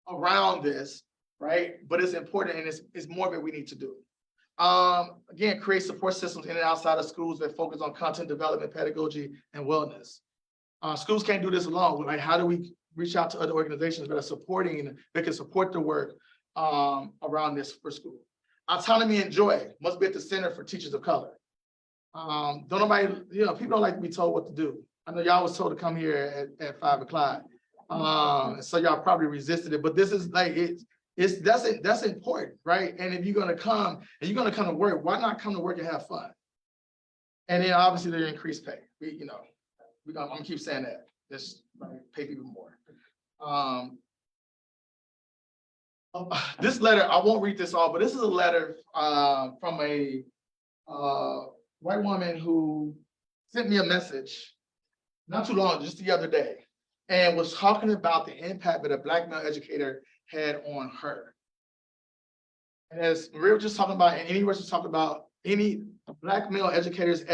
around this, right? But it's important and it's more that we need to do. Again, create support systems in and outside of schools that focus on content development, pedagogy, and wellness. Schools can't do this alone. Like, how do we reach out to other organizations that are supporting, that can support the work around this for school? Autonomy and joy must be at the center for teachers of color. Don't nobody, people don't like to be told what to do. I know y'all was told to come here at 5 o'clock. So y'all probably resisted it, but this is like, that's important, right? And if you're gonna come to work, why not come to work and have fun? And then obviously there's increased pay. I'm gonna keep saying that. Just like pay people more. This letter, I won't read this all, but this is a letter from a white woman who sent me a message not too long, just the other day, and was talking about the impact that a Black male educator had on her. And as Maria was just talking about, and any was just talking about, any Black male educators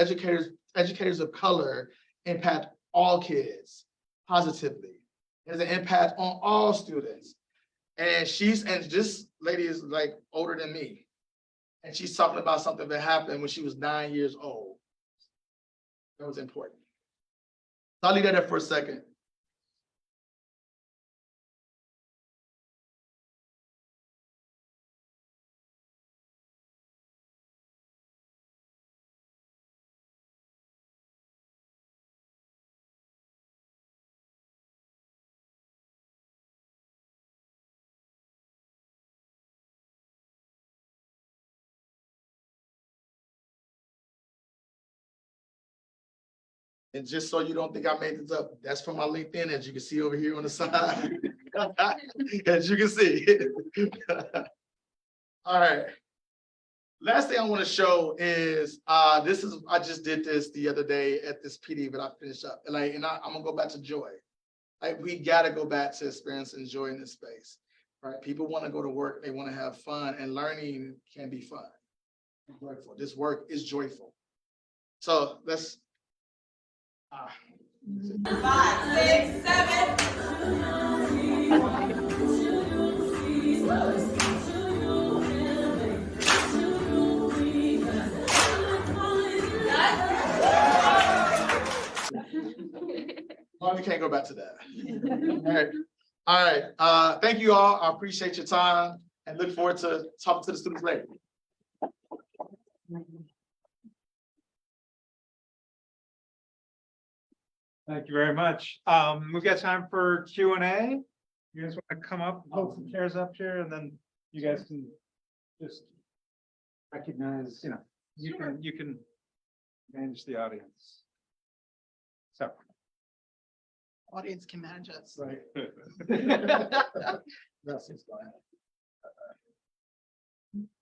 of color impact all kids positively. It has an impact on all students. And this lady is like older than me. And she's talking about something that happened when she was 9 years old. That was important. So I'll leave that there for a second. And just so you don't think I made this up, that's from my LinkedIn, as you can see over here on the side. As you can see. All right. Last thing I want to show is I just did this the other day at this PD, but I finished up. And I'm gonna go back to joy. Like, we gotta go back to experiencing joy in this space. Right? People want to go to work, they want to have fun, and learning can be fun and joyful. This work is joyful. So let's 5, 6, 7. Well, we can't go back to that. All right. Thank you all. I appreciate your time and look forward to talking to the students later. Thank you very much. We've got time for Q&A. You guys want to come up, hold some chairs up here, and then you guys can just recognize, you can manage the audience. So. Audience can manage us. Right.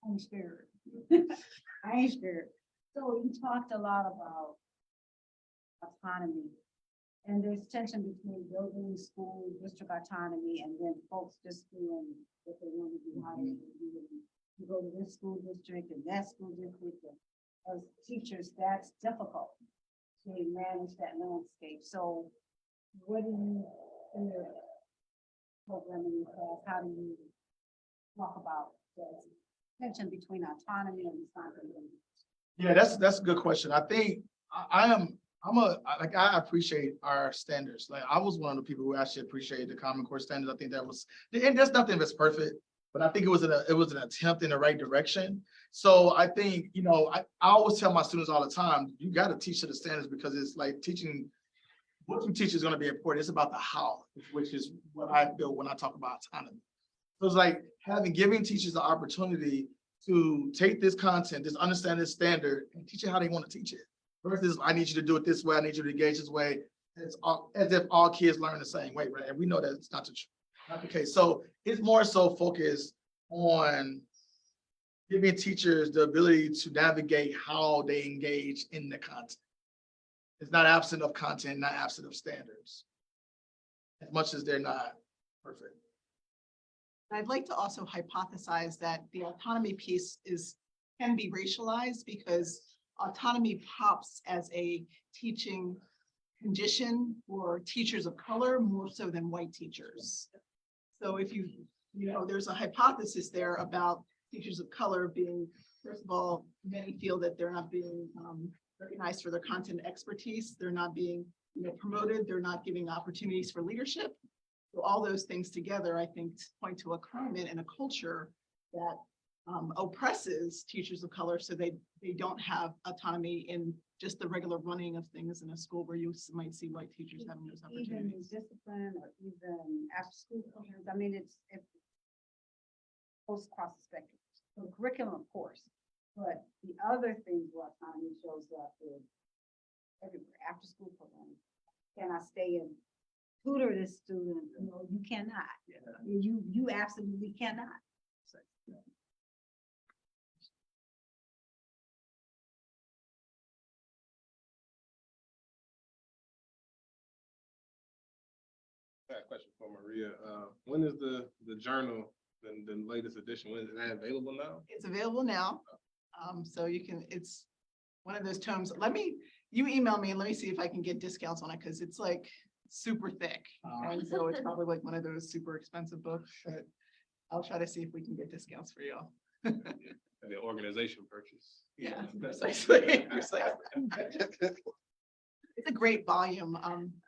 I'm scared. I ain't scared. So you talked a lot about autonomy. And there's tension between building school district autonomy and then folks just doing what they want to do, how they want to do it. You go to this school district and that school district, and as teachers, that's difficult. manage that landscape. So what do you, in your programming class, how do you talk about the tension between autonomy and responsibility? Yeah, that's a good question. I think I appreciate our standards. Like I was one of the people who actually appreciated the Common Core standards. I think that was, and there's nothing that's perfect, but I think it was an attempt in the right direction. So I think, I always tell my students all the time, you got to teach to the standards because it's like teaching, what you teach is going to be important. It's about the how, which is what I feel when I talk about autonomy. So it's like giving teachers the opportunity to take this content, just understand this standard and teach it how they want to teach it. Versus, I need you to do it this way, I need you to engage this way. It's as if all kids learn the same way, right? And we know that it's not the case. So it's more so focused on giving teachers the ability to navigate how they engage in the content. It's not absent of content, not absent of standards, as much as they're not perfect. I'd like to also hypothesize that the autonomy piece can be racialized because autonomy pops as a teaching condition for teachers of color more so than white teachers. So if there's a hypothesis there about teachers of color being, first of all, many feel that they're not being recognized for their content expertise. They're not being promoted. They're not giving opportunities for leadership. So all those things together, I think, point to a climate and a culture that oppresses teachers of color, so they don't have autonomy in just the regular running of things in a school where you might see white teachers having those opportunities. Even discipline or even after school programs. I mean, it goes across the spectrum. So the curriculum, of course, but the other things where autonomy shows up is everywhere. After school programs. Can I stay and tutor this student? No, you cannot. Yeah. You absolutely cannot. So, I got a question for Maria. When is the journal, the latest edition, when is that available now? It's available now. So it's one of those tomes. You email me and let me see if I can get discounts on it because it's like super thick. And so it's probably like one of those super expensive books, but I'll try to see if we can get discounts for y'all. The organization purchase. Yeah, precisely. It's a great volume.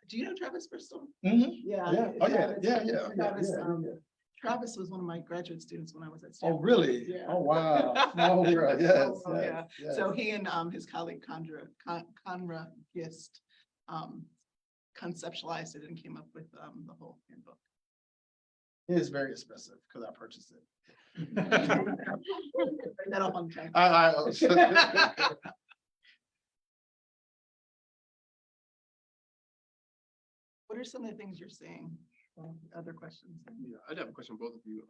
Do you know Travis Bristol? Mhm. Yeah. Yeah. Oh, yeah. Travis was one of my graduate students when I was at Oh, Stanford. really? Yeah. Oh, wow. Small world. Yes. Oh, yeah. yes. So he and his colleague Conra Gist conceptualized it and came up with the whole handbook. It is very expensive because I purchased it. Bring that up on time. What are some of the things you're seeing? Other questions? Yeah, I have a question for both of you.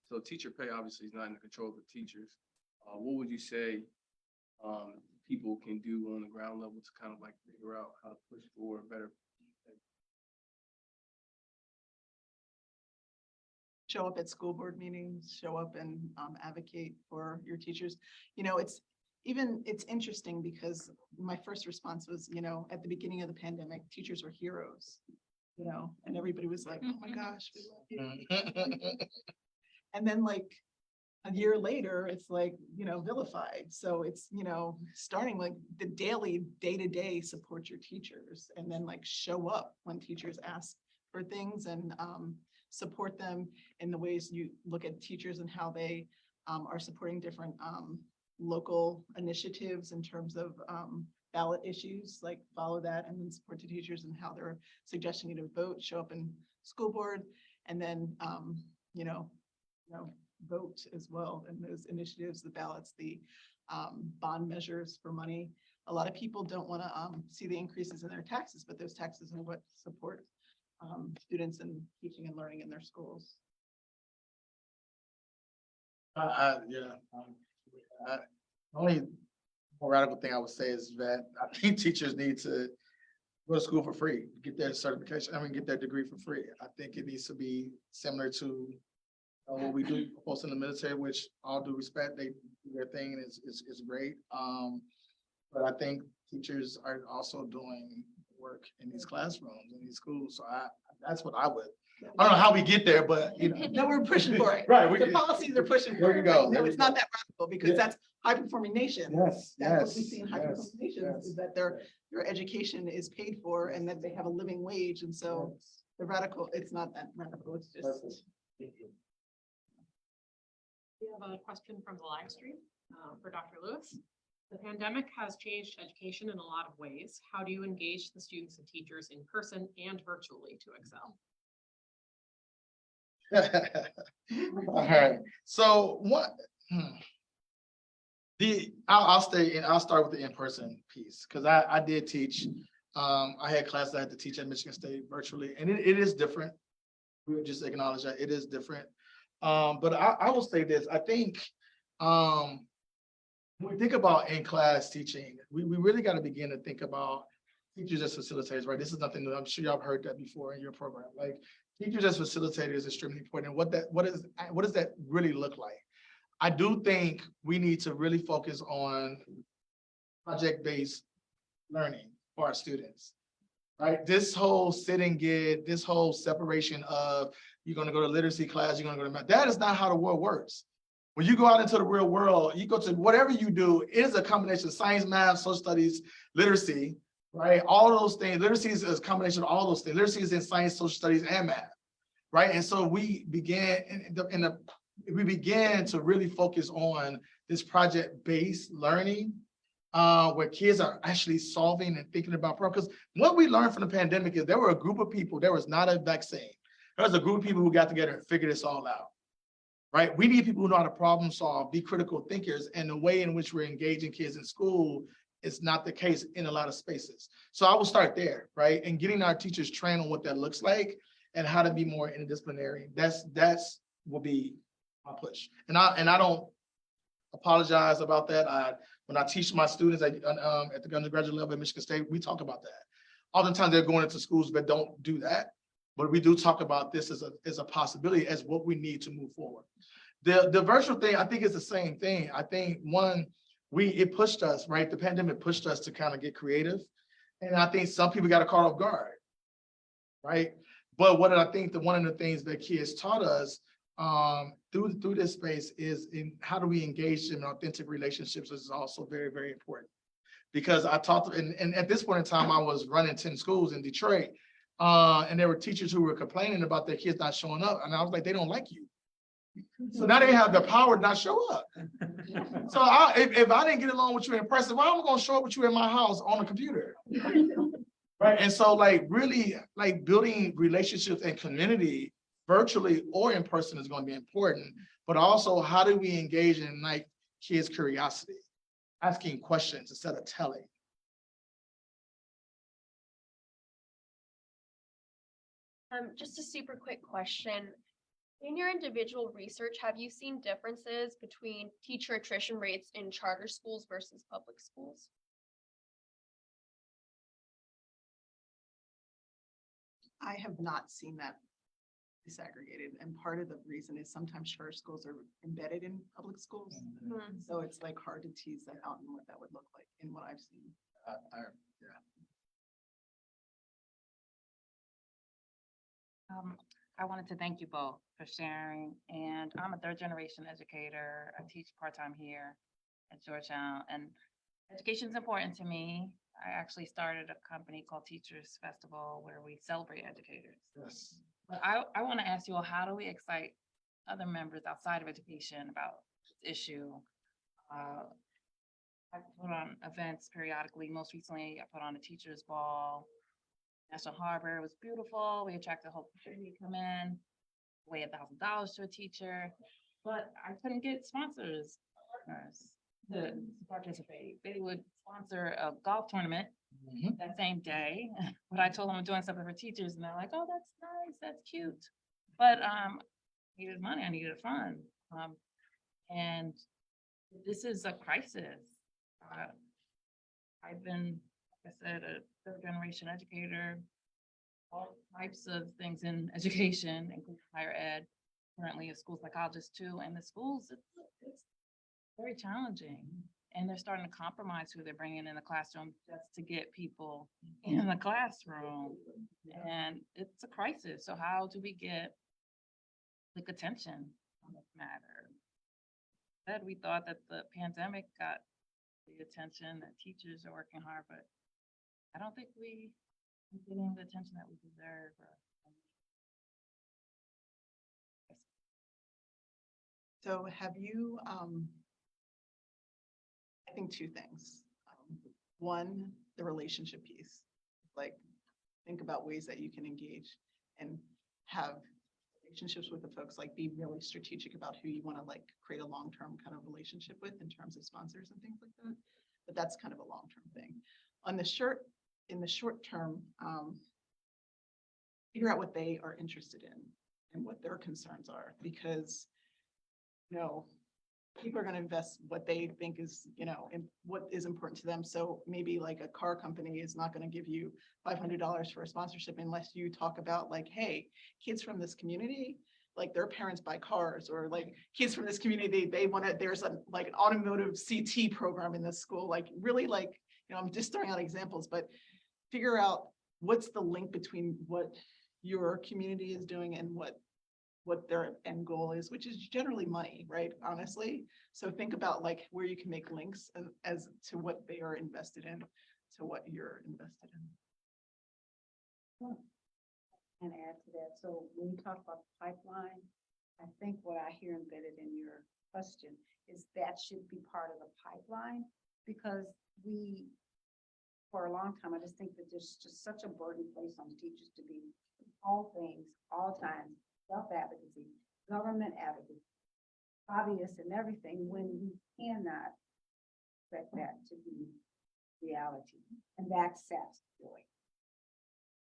So teacher pay obviously is not in the control of the teachers. What would you say people can do on the ground level to kind of like figure out how to push for a better pay? Show up at school board meetings, show up and advocate for your teachers. It's interesting because my first response was, at the beginning of the pandemic, teachers were heroes, and everybody was like, oh my gosh, we love you. And then like a year later, it's like, vilified. So it's, starting like the daily day-to-day support your teachers and then like show up when teachers ask for things and support them in the ways you look at teachers and how they are supporting different local initiatives in terms of ballot issues, like follow that and then support the teachers and how they're suggesting you to vote, show up in school board, and then, vote as well in those initiatives, the ballots, the bond measures for money. A lot of people don't want to see the increases in their taxes, but those taxes are what support students in teaching and learning in their schools. Only more radical thing I would say is that I think teachers need to go to school for free, get their certification, get their degree for free. I think it needs to be similar to what we do folks in the military, which all due respect, they do their thing and it's great. But I think teachers are also doing work in these classrooms, in these schools. So that's what I would, I don't know how we get there, but you know. No, we're pushing for it. Right. The policies are pushing. There for you it. go, Like, there No, you it's not go. that radical because Yeah. that's high performing nations. Yes, That's what we yes, see in high performing yes, nations is yes. that their education is paid for and that they have a living wage. And so the radical, it's not that radical. It's just. We have a question from the live stream for Dr. Lewis. The pandemic has changed education in a lot of ways. How do you engage the students and teachers in person and virtually to excel? All right, so what? I'll start with the in-person piece, because I did teach. I had classes I had to teach at Michigan State virtually, and it is different. We would just acknowledge that it is different. But I will say this, I think when we think about in-class teaching, we really got to begin to think about teachers as facilitators, right? This is nothing that I'm sure y'all have heard that before in your program. Like, teachers as facilitators is extremely important. And what does that really look like? I do think we need to really focus on project-based learning for our students, right? This whole sit and get, this whole separation of you're going to go to literacy class, you're going to go to math. That is not how the world works. When you go out into the real world, you go to whatever you do, it is a combination of science, math, social studies, literacy, right? All of those things. Literacy is a combination of all those things. Literacy is in science, social studies, and math, right? And so we began we began to really focus on this project-based learning, where kids are actually solving and thinking about problems. Because what we learned from the pandemic is there were a group of people, there was not a vaccine. There was a group of people who got together and figured this all out, right? We need people who know how to problem solve, be critical thinkers, and the way in which we're engaging kids in school is not the case in a lot of spaces. So I will start there, right? And getting our teachers trained on what that looks like and how to be more interdisciplinary. That's will be my push. And I don't apologize about that. When I teach my students at the undergraduate level at Michigan State, we talk about that. Oftentimes they're going into schools that don't do that, but we do talk about this as a possibility, as what we need to move forward. The virtual thing, I think, is the same thing. I think it pushed us, right? The pandemic pushed us to kind of get creative. And I think some people got caught off guard, right? But what I think one of the things that kids taught us through this space is in how do we engage in authentic relationships is also very, very important. Because I talked, and at this point in time, I was running 10 schools in Detroit, and there were teachers who were complaining about their kids not showing up. And I was like, they don't like you. So now they have the power to not show up. So if I didn't get along with you in person, why am I going to show up with you in my house on a computer? Right. And so really building relationships and community virtually or in person is going to be important. But also, how do we engage in kids' curiosity, asking questions instead of telling? Just a super quick question. In your individual research, have you seen differences between teacher attrition rates in charter schools versus public schools? I have not seen that disaggregated. And part of the reason is sometimes charter schools are embedded in public schools. Mm-hmm. So it's like hard to tease that out and what that would look like in what I've seen. I wanted to thank you both for sharing. And I'm a third generation educator. I teach part-time here at Georgetown, and education is important to me. I actually started a company called Teachers Festival where we celebrate educators. Yes. But I want to ask you all, how do we excite other members outside of education about this issue? I put on events periodically. Most recently, I put on a teacher's ball. National Harbor, it was beautiful. We attracted a whole community to come in, weigh $1,000 to a teacher, but I couldn't get sponsors to participate. They would sponsor a golf tournament that same day, but I told them I'm doing something for teachers, and they're like, "Oh, that's nice, that's cute," but I needed money, I needed a fund, and this is a crisis. I've been, like I said, a third generation educator, all types of things in education, including higher ed, currently a school psychologist too. And the schools, it's very challenging. And they're starting to compromise who they're bringing in the classroom just to get people in the classroom. And it's a crisis. So how do we get like attention on this matter? That we thought that the pandemic got the attention, that teachers are working hard, but I don't think we are getting the attention that we deserve. So have you, I think two things. One, the relationship piece, like think about ways that you can engage and have relationships with the folks, like be really strategic about who you want to like create a long-term kind of relationship with in terms of sponsors and things like that. But that's kind of a long-term thing. In the short term, figure out what they are interested in and what their concerns are, because people are going to invest what they think is, and what is important to them. So maybe like a car company is not going to give you $500 for a sponsorship unless you talk about like, hey, kids from this community, like their parents buy cars, or like kids from this community, they want to, there's like an automotive CT program in this school, like really like, I'm just throwing out examples, but figure out what's the link between what your community is doing and what their end goal is, which is generally money, right? Honestly. So think about like where you can make links as to what they are invested in, to what you're invested in. And add to that, so when you talk about the pipeline, I think what I hear embedded in your question is that should be part of the pipeline, because for a long time, I just think that there's just such a burden placed on teachers to be all things, all times, self-advocacy, government advocacy, hobbyists and everything, when we cannot expect that to be reality, and that's joy.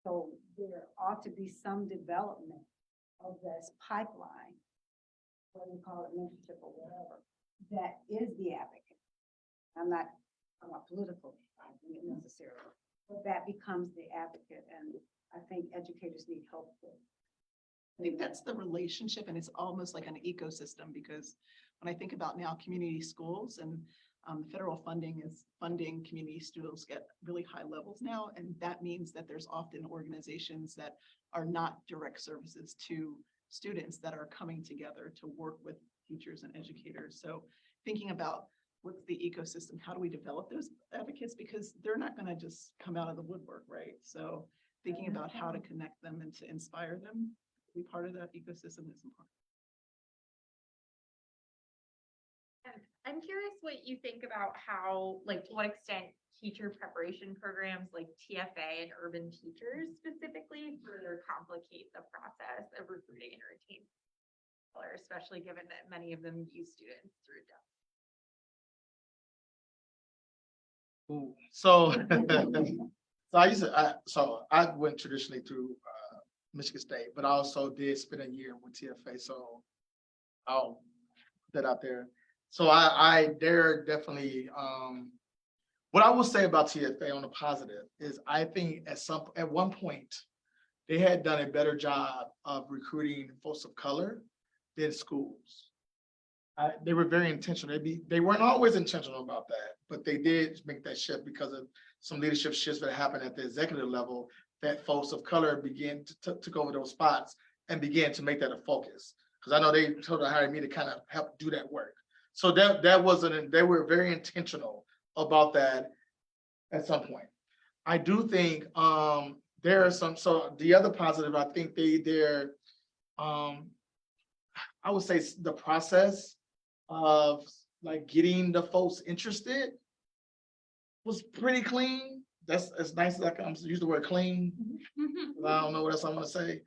So there ought to be some development of this pipeline, whether you call it mentorship or whatever, that is the advocate. I'm not political necessarily, but that becomes the advocate, and I think educators need help with. I think that's the relationship, and it's almost like an ecosystem, because when I think about now community schools and the federal funding is funding community schools at really high levels now, and that means that there's often organizations that are not direct services to students that are coming together to work with teachers and educators. So thinking about what's the ecosystem, how do we develop those advocates, because they're not going to just come out of the woodwork, right? So thinking about how to connect them and to inspire them, be part of that ecosystem is important. I'm curious what you think about how, like, to what extent teacher preparation programs like TFA and urban teachers specifically further complicate the process of recruiting and retaining, especially given that many of them use students through I went traditionally through Michigan State, but I also did spend a year with TFA, so I'll put that out there. So they're definitely, what I will say about TFA on the positive is I think at one point, they had done a better job of recruiting folks of color than schools. They were very intentional. They weren't always intentional about that, but they did make that shift because of some leadership shifts that happened at the executive level, that folks of color began to took over those spots and began to make that a focus. Because I know they told to hire me to kind of help do that work. So they were very intentional about that at some point. I do think there are some, so the other positive, I think they're I would say the process of like getting the folks interested was pretty clean. That's as nice as I can use the word clean. I don't know what else I'm gonna say.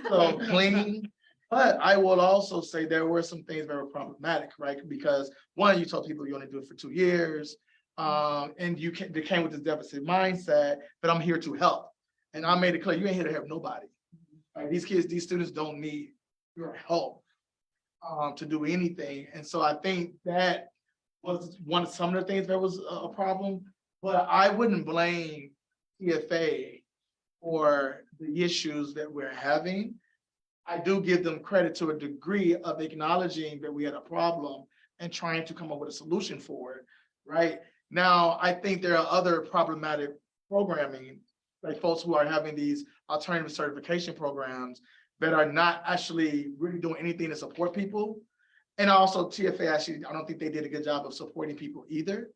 So clean. But I will also say there were some things that were problematic, right? Because one, you told people you only do it for 2 years, and they came with this deficit mindset that I'm here to help. And I made it clear, you ain't here to help nobody. Right? These students don't need your help to do anything. And so I think that was some of the things that was a problem. But I wouldn't blame TFA for the issues that we're having. I do give them credit to a degree of acknowledging that we had a problem and trying to come up with a solution for it. right? Now, I think there are other problematic programming, like folks who are having these alternative certification programs that are not actually really doing anything to support people. And also TFA actually, I don't think they did a good job of supporting people either.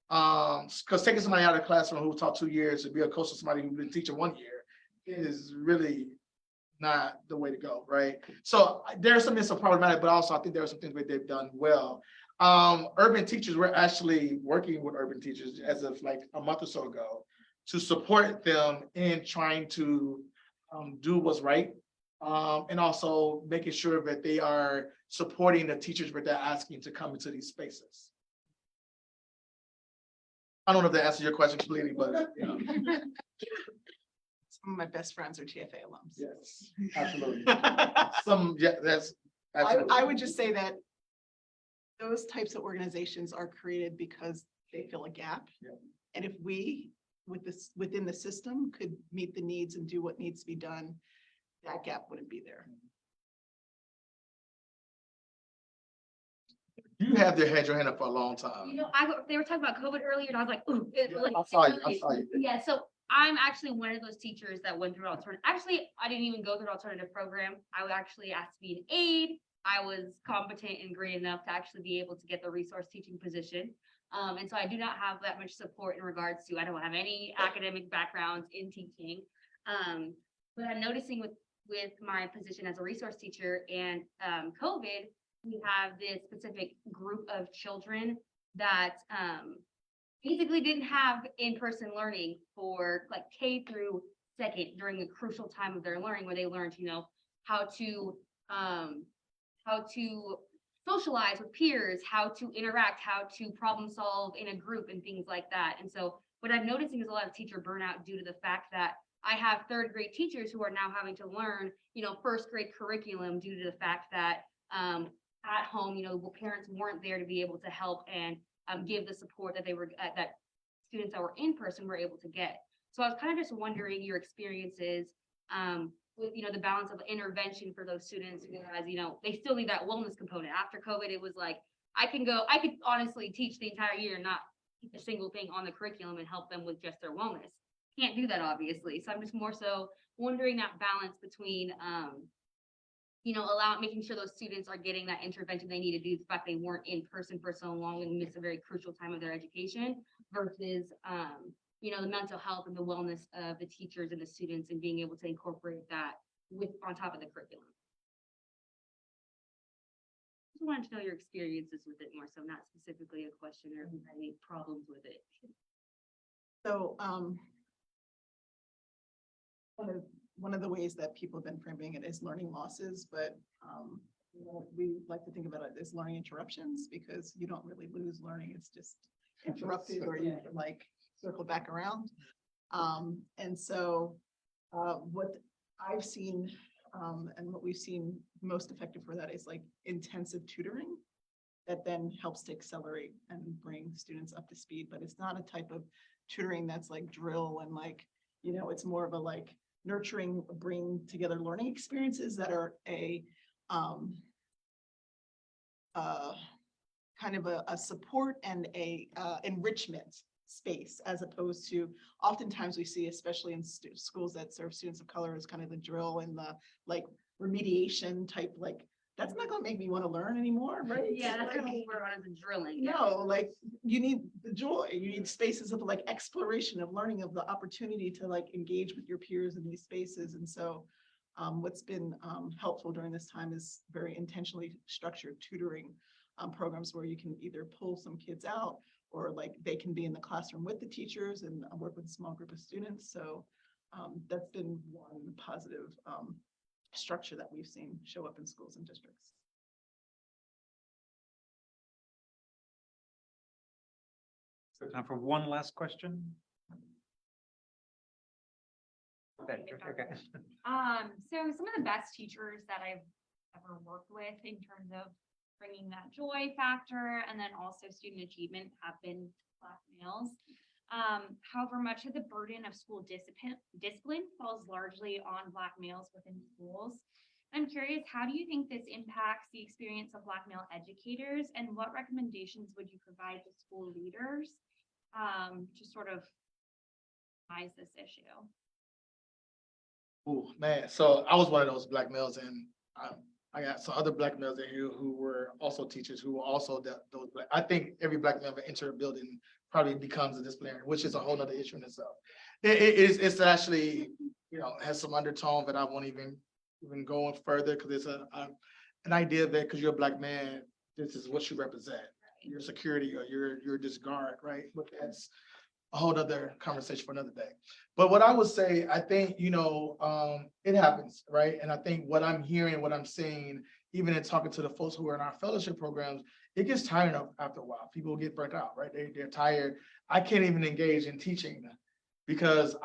Because taking somebody out of the classroom who taught 2 years to be a coach to somebody who's been teaching 1 year is really not the way to go, right? So there's some things problematic, but also I think there are some things that they've done well. Urban teachers, we're actually working with urban teachers as of like a month or so ago to support them in trying to do what's right. And also making sure that they are supporting the teachers that they're asking to come into these spaces. I don't know if that answers your question completely, but you know. Some of my best friends are TFA alums. Yes, absolutely. That's absolutely. I would just say that those types of organizations are created because they fill a gap. Yeah. And if we, within the system, could meet the needs and do what needs to be done, that gap wouldn't be there. You have had your hand up for a long time. You know, they were talking about COVID earlier and I was like, ooh. I saw you. Yeah, so I'm actually one of those teachers that went through alternative. Actually, I didn't even go through an alternative program. I was actually asked to be an aide. I was competent and great enough to actually be able to get the resource teaching position. And so I do not have that much support in regards to, I don't have any academic backgrounds in teaching. But I'm noticing with my position as a resource teacher and COVID, we have this specific group of children that basically didn't have in-person learning for like K through second during a crucial time of their learning where they learned, you know, how to socialize with peers, how to interact, how to problem solve in a group and things like that. And so what I'm noticing is a lot of teacher burnout due to the fact that I have third grade teachers who are now having to learn, you know, first grade curriculum due to the fact that at home, you know, parents weren't there to be able to help and give the support that that students that were in person were able to get. So I was kind of just wondering your experiences with, you know, the balance of intervention for those students who has, you know, they still need that wellness component. After COVID, it was like, I could honestly teach the entire year and not keep a single thing on the curriculum and help them with just their wellness. Can't do that, obviously. So I'm just more so wondering that balance between, you know, making sure those students are getting that intervention they need to do, the fact they weren't in person for so long and missed a very crucial time of their education versus, you know, the mental health and the wellness of the teachers and the students and being able to incorporate that on top of the curriculum. Just wanted to know your experiences with it more so, not specifically a question or any problems with it. So, one of the ways that people have been framing it is learning losses, but you know, we like to think about it as learning interruptions because you don't really lose learning. It's just interrupted or you can like circle back around. And so what I've seen and what we've seen most effective for that is like intensive tutoring that then helps to accelerate and bring students up to speed. But it's not a type of tutoring that's like drill and like, you know, it's more of a like nurturing, bring together learning experiences that are a kind of a support and a enrichment space, as opposed to oftentimes we see, especially in schools that serve students of color, is kind of the drill and the like remediation type, like that's not going to make me want to learn anymore, right? Yeah, that's kind of what we're on as a drilling. No, like you need the joy, you need spaces of like exploration of learning, of the opportunity to like engage with your peers in these spaces. And so what's been helpful during this time is very intentionally structured tutoring programs where you can either pull some kids out or like they can be in the classroom with the teachers and work with a small group of students. So that's been one positive structure that we've seen show up in schools and districts. So time for one last question. Okay. So some of the best teachers that I've ever worked with in terms of bringing that joy factor and then also student achievement have been Black males. However, much of the burden of school discipline falls largely on Black males within schools. I'm curious, how do you think this impacts the experience of Black male educators, and what recommendations would you provide to school leaders to sort of minimize this issue? Oh, man. So I was one of those black males, and I got some other black males in here who were also teachers who were also those black. I think every black male that enter a building probably becomes a disciplinarian, which is a whole nother issue in itself. It's actually, has some undertone that I won't even go further, because it's an idea that because you're a black man, this is what you represent. Your security or your discard, right? But that's a whole other conversation for another day. But what I would say, I think, it happens, right? And I think what I'm hearing, what I'm seeing, even in talking to the folks who are in our fellowship programs, it gets tiring after a while. People get burnt out, right? They're tired. I can't even engage in teaching because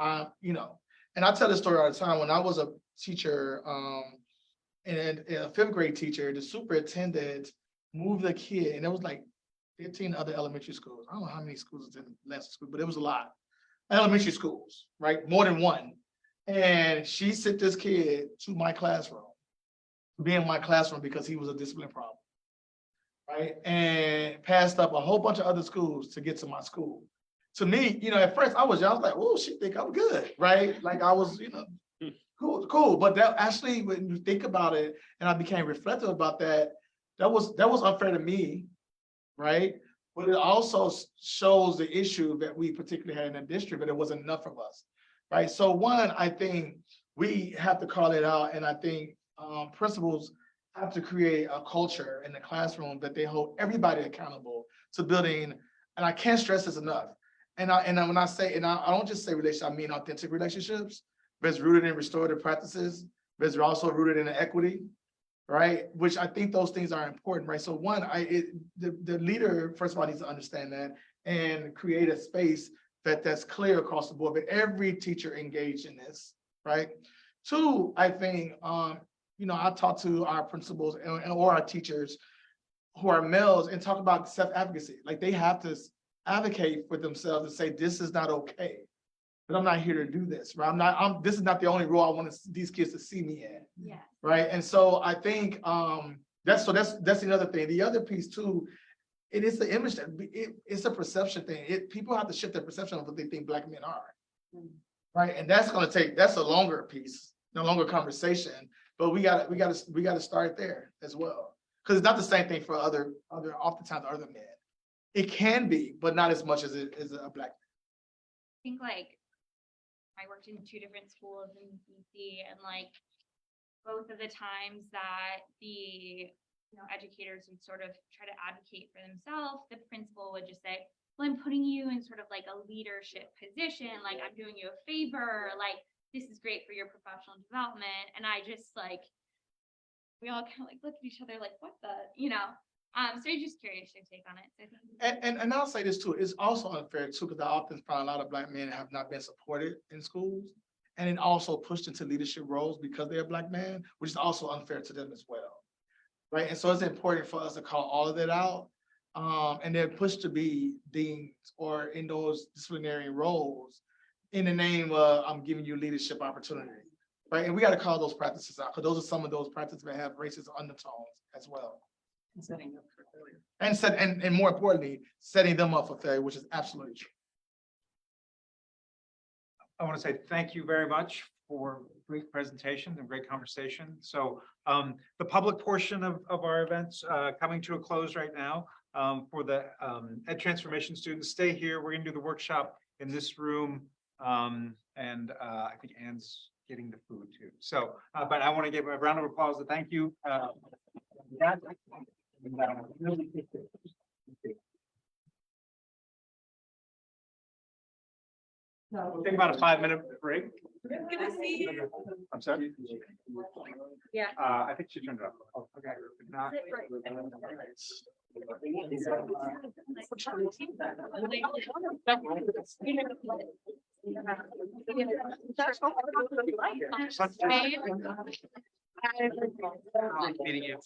and I tell this story all the time. When I was a teacher, and a fifth grade teacher, the superintendent moved the kid, and it was like 15 other elementary schools. I don't know how many schools is in Lansing School, but it was a lot. Elementary schools, right? More than one. And she sent this kid to my classroom, to be in my classroom because he was a discipline problem, right? And passed up a whole bunch of other schools to get to my school. To me, at first I was young, I was like, oh, she think I'm good, right? Like I was, cool. But that actually, when you think about it, and I became reflective about that, that was unfair to me, right? But it also shows the issue that we particularly had in the district, but it wasn't enough of us, right? So one, I think we have to call it out, and I think principals have to create a culture in the classroom that they hold everybody accountable to building, and I can't stress this enough. And when I say, I don't just say relationships, I mean authentic relationships, but it's rooted in restorative practices, but it's also rooted in equity, right? Which I think those things are important, right? So one, the leader, first of all, needs to understand that and create a space that's clear across the board, but every teacher engaged in this, right? Two, I think, I talk to our principals or our teachers who are males and talk about self-advocacy. Like they have to advocate for themselves and say, this is not okay, but I'm not here to do this, right? This is not the only role I want these kids to see me in. Yeah. Right. And so I think that's another thing. The other piece too, it is the image that it's a perception thing. People have to shift their perception of what they think black men are. Right. And that's a longer piece, a longer conversation. But we gotta start there as well. Because it's not the same thing for oftentimes other men. It can be, but not as much as it is a black man. I think I worked in 2 different schools in DC, and both of the times that the educators would sort of try to advocate for themselves, the principal would just say, well, I'm putting you in sort of like a leadership position, like I'm doing you a favor, like this is great for your professional development. And I just we all kind of look at each other like, what the, so I'm just curious your take on it. So and I'll say this too, it's also unfair too, because I often find a lot of black men have not been supported in schools and then also pushed into leadership roles because they're a black man, which is also unfair to them as well. Right. And so it's important for us to call all of that out. And they're pushed to be deans or in those disciplinary roles in the name of I'm giving you leadership opportunity. Right. And we got to call those practices out, because those are some of those practices that have racist undertones as well. And setting up for failure. And more importantly, setting them up for failure, which is absolutely true. I want to say thank you very much for brief presentations and great conversation. So the public portion of our events coming to a close right now. For the Ed Transformation students, stay here. We're going to do the workshop in this room. And I think Anne's getting the food too. So, but I want to give a round of applause to thank you. We'll take about a 5-minute break. Good to see you. I'm sorry. Yeah. I think she turned it off. Oh, okay. Not. Meeting you.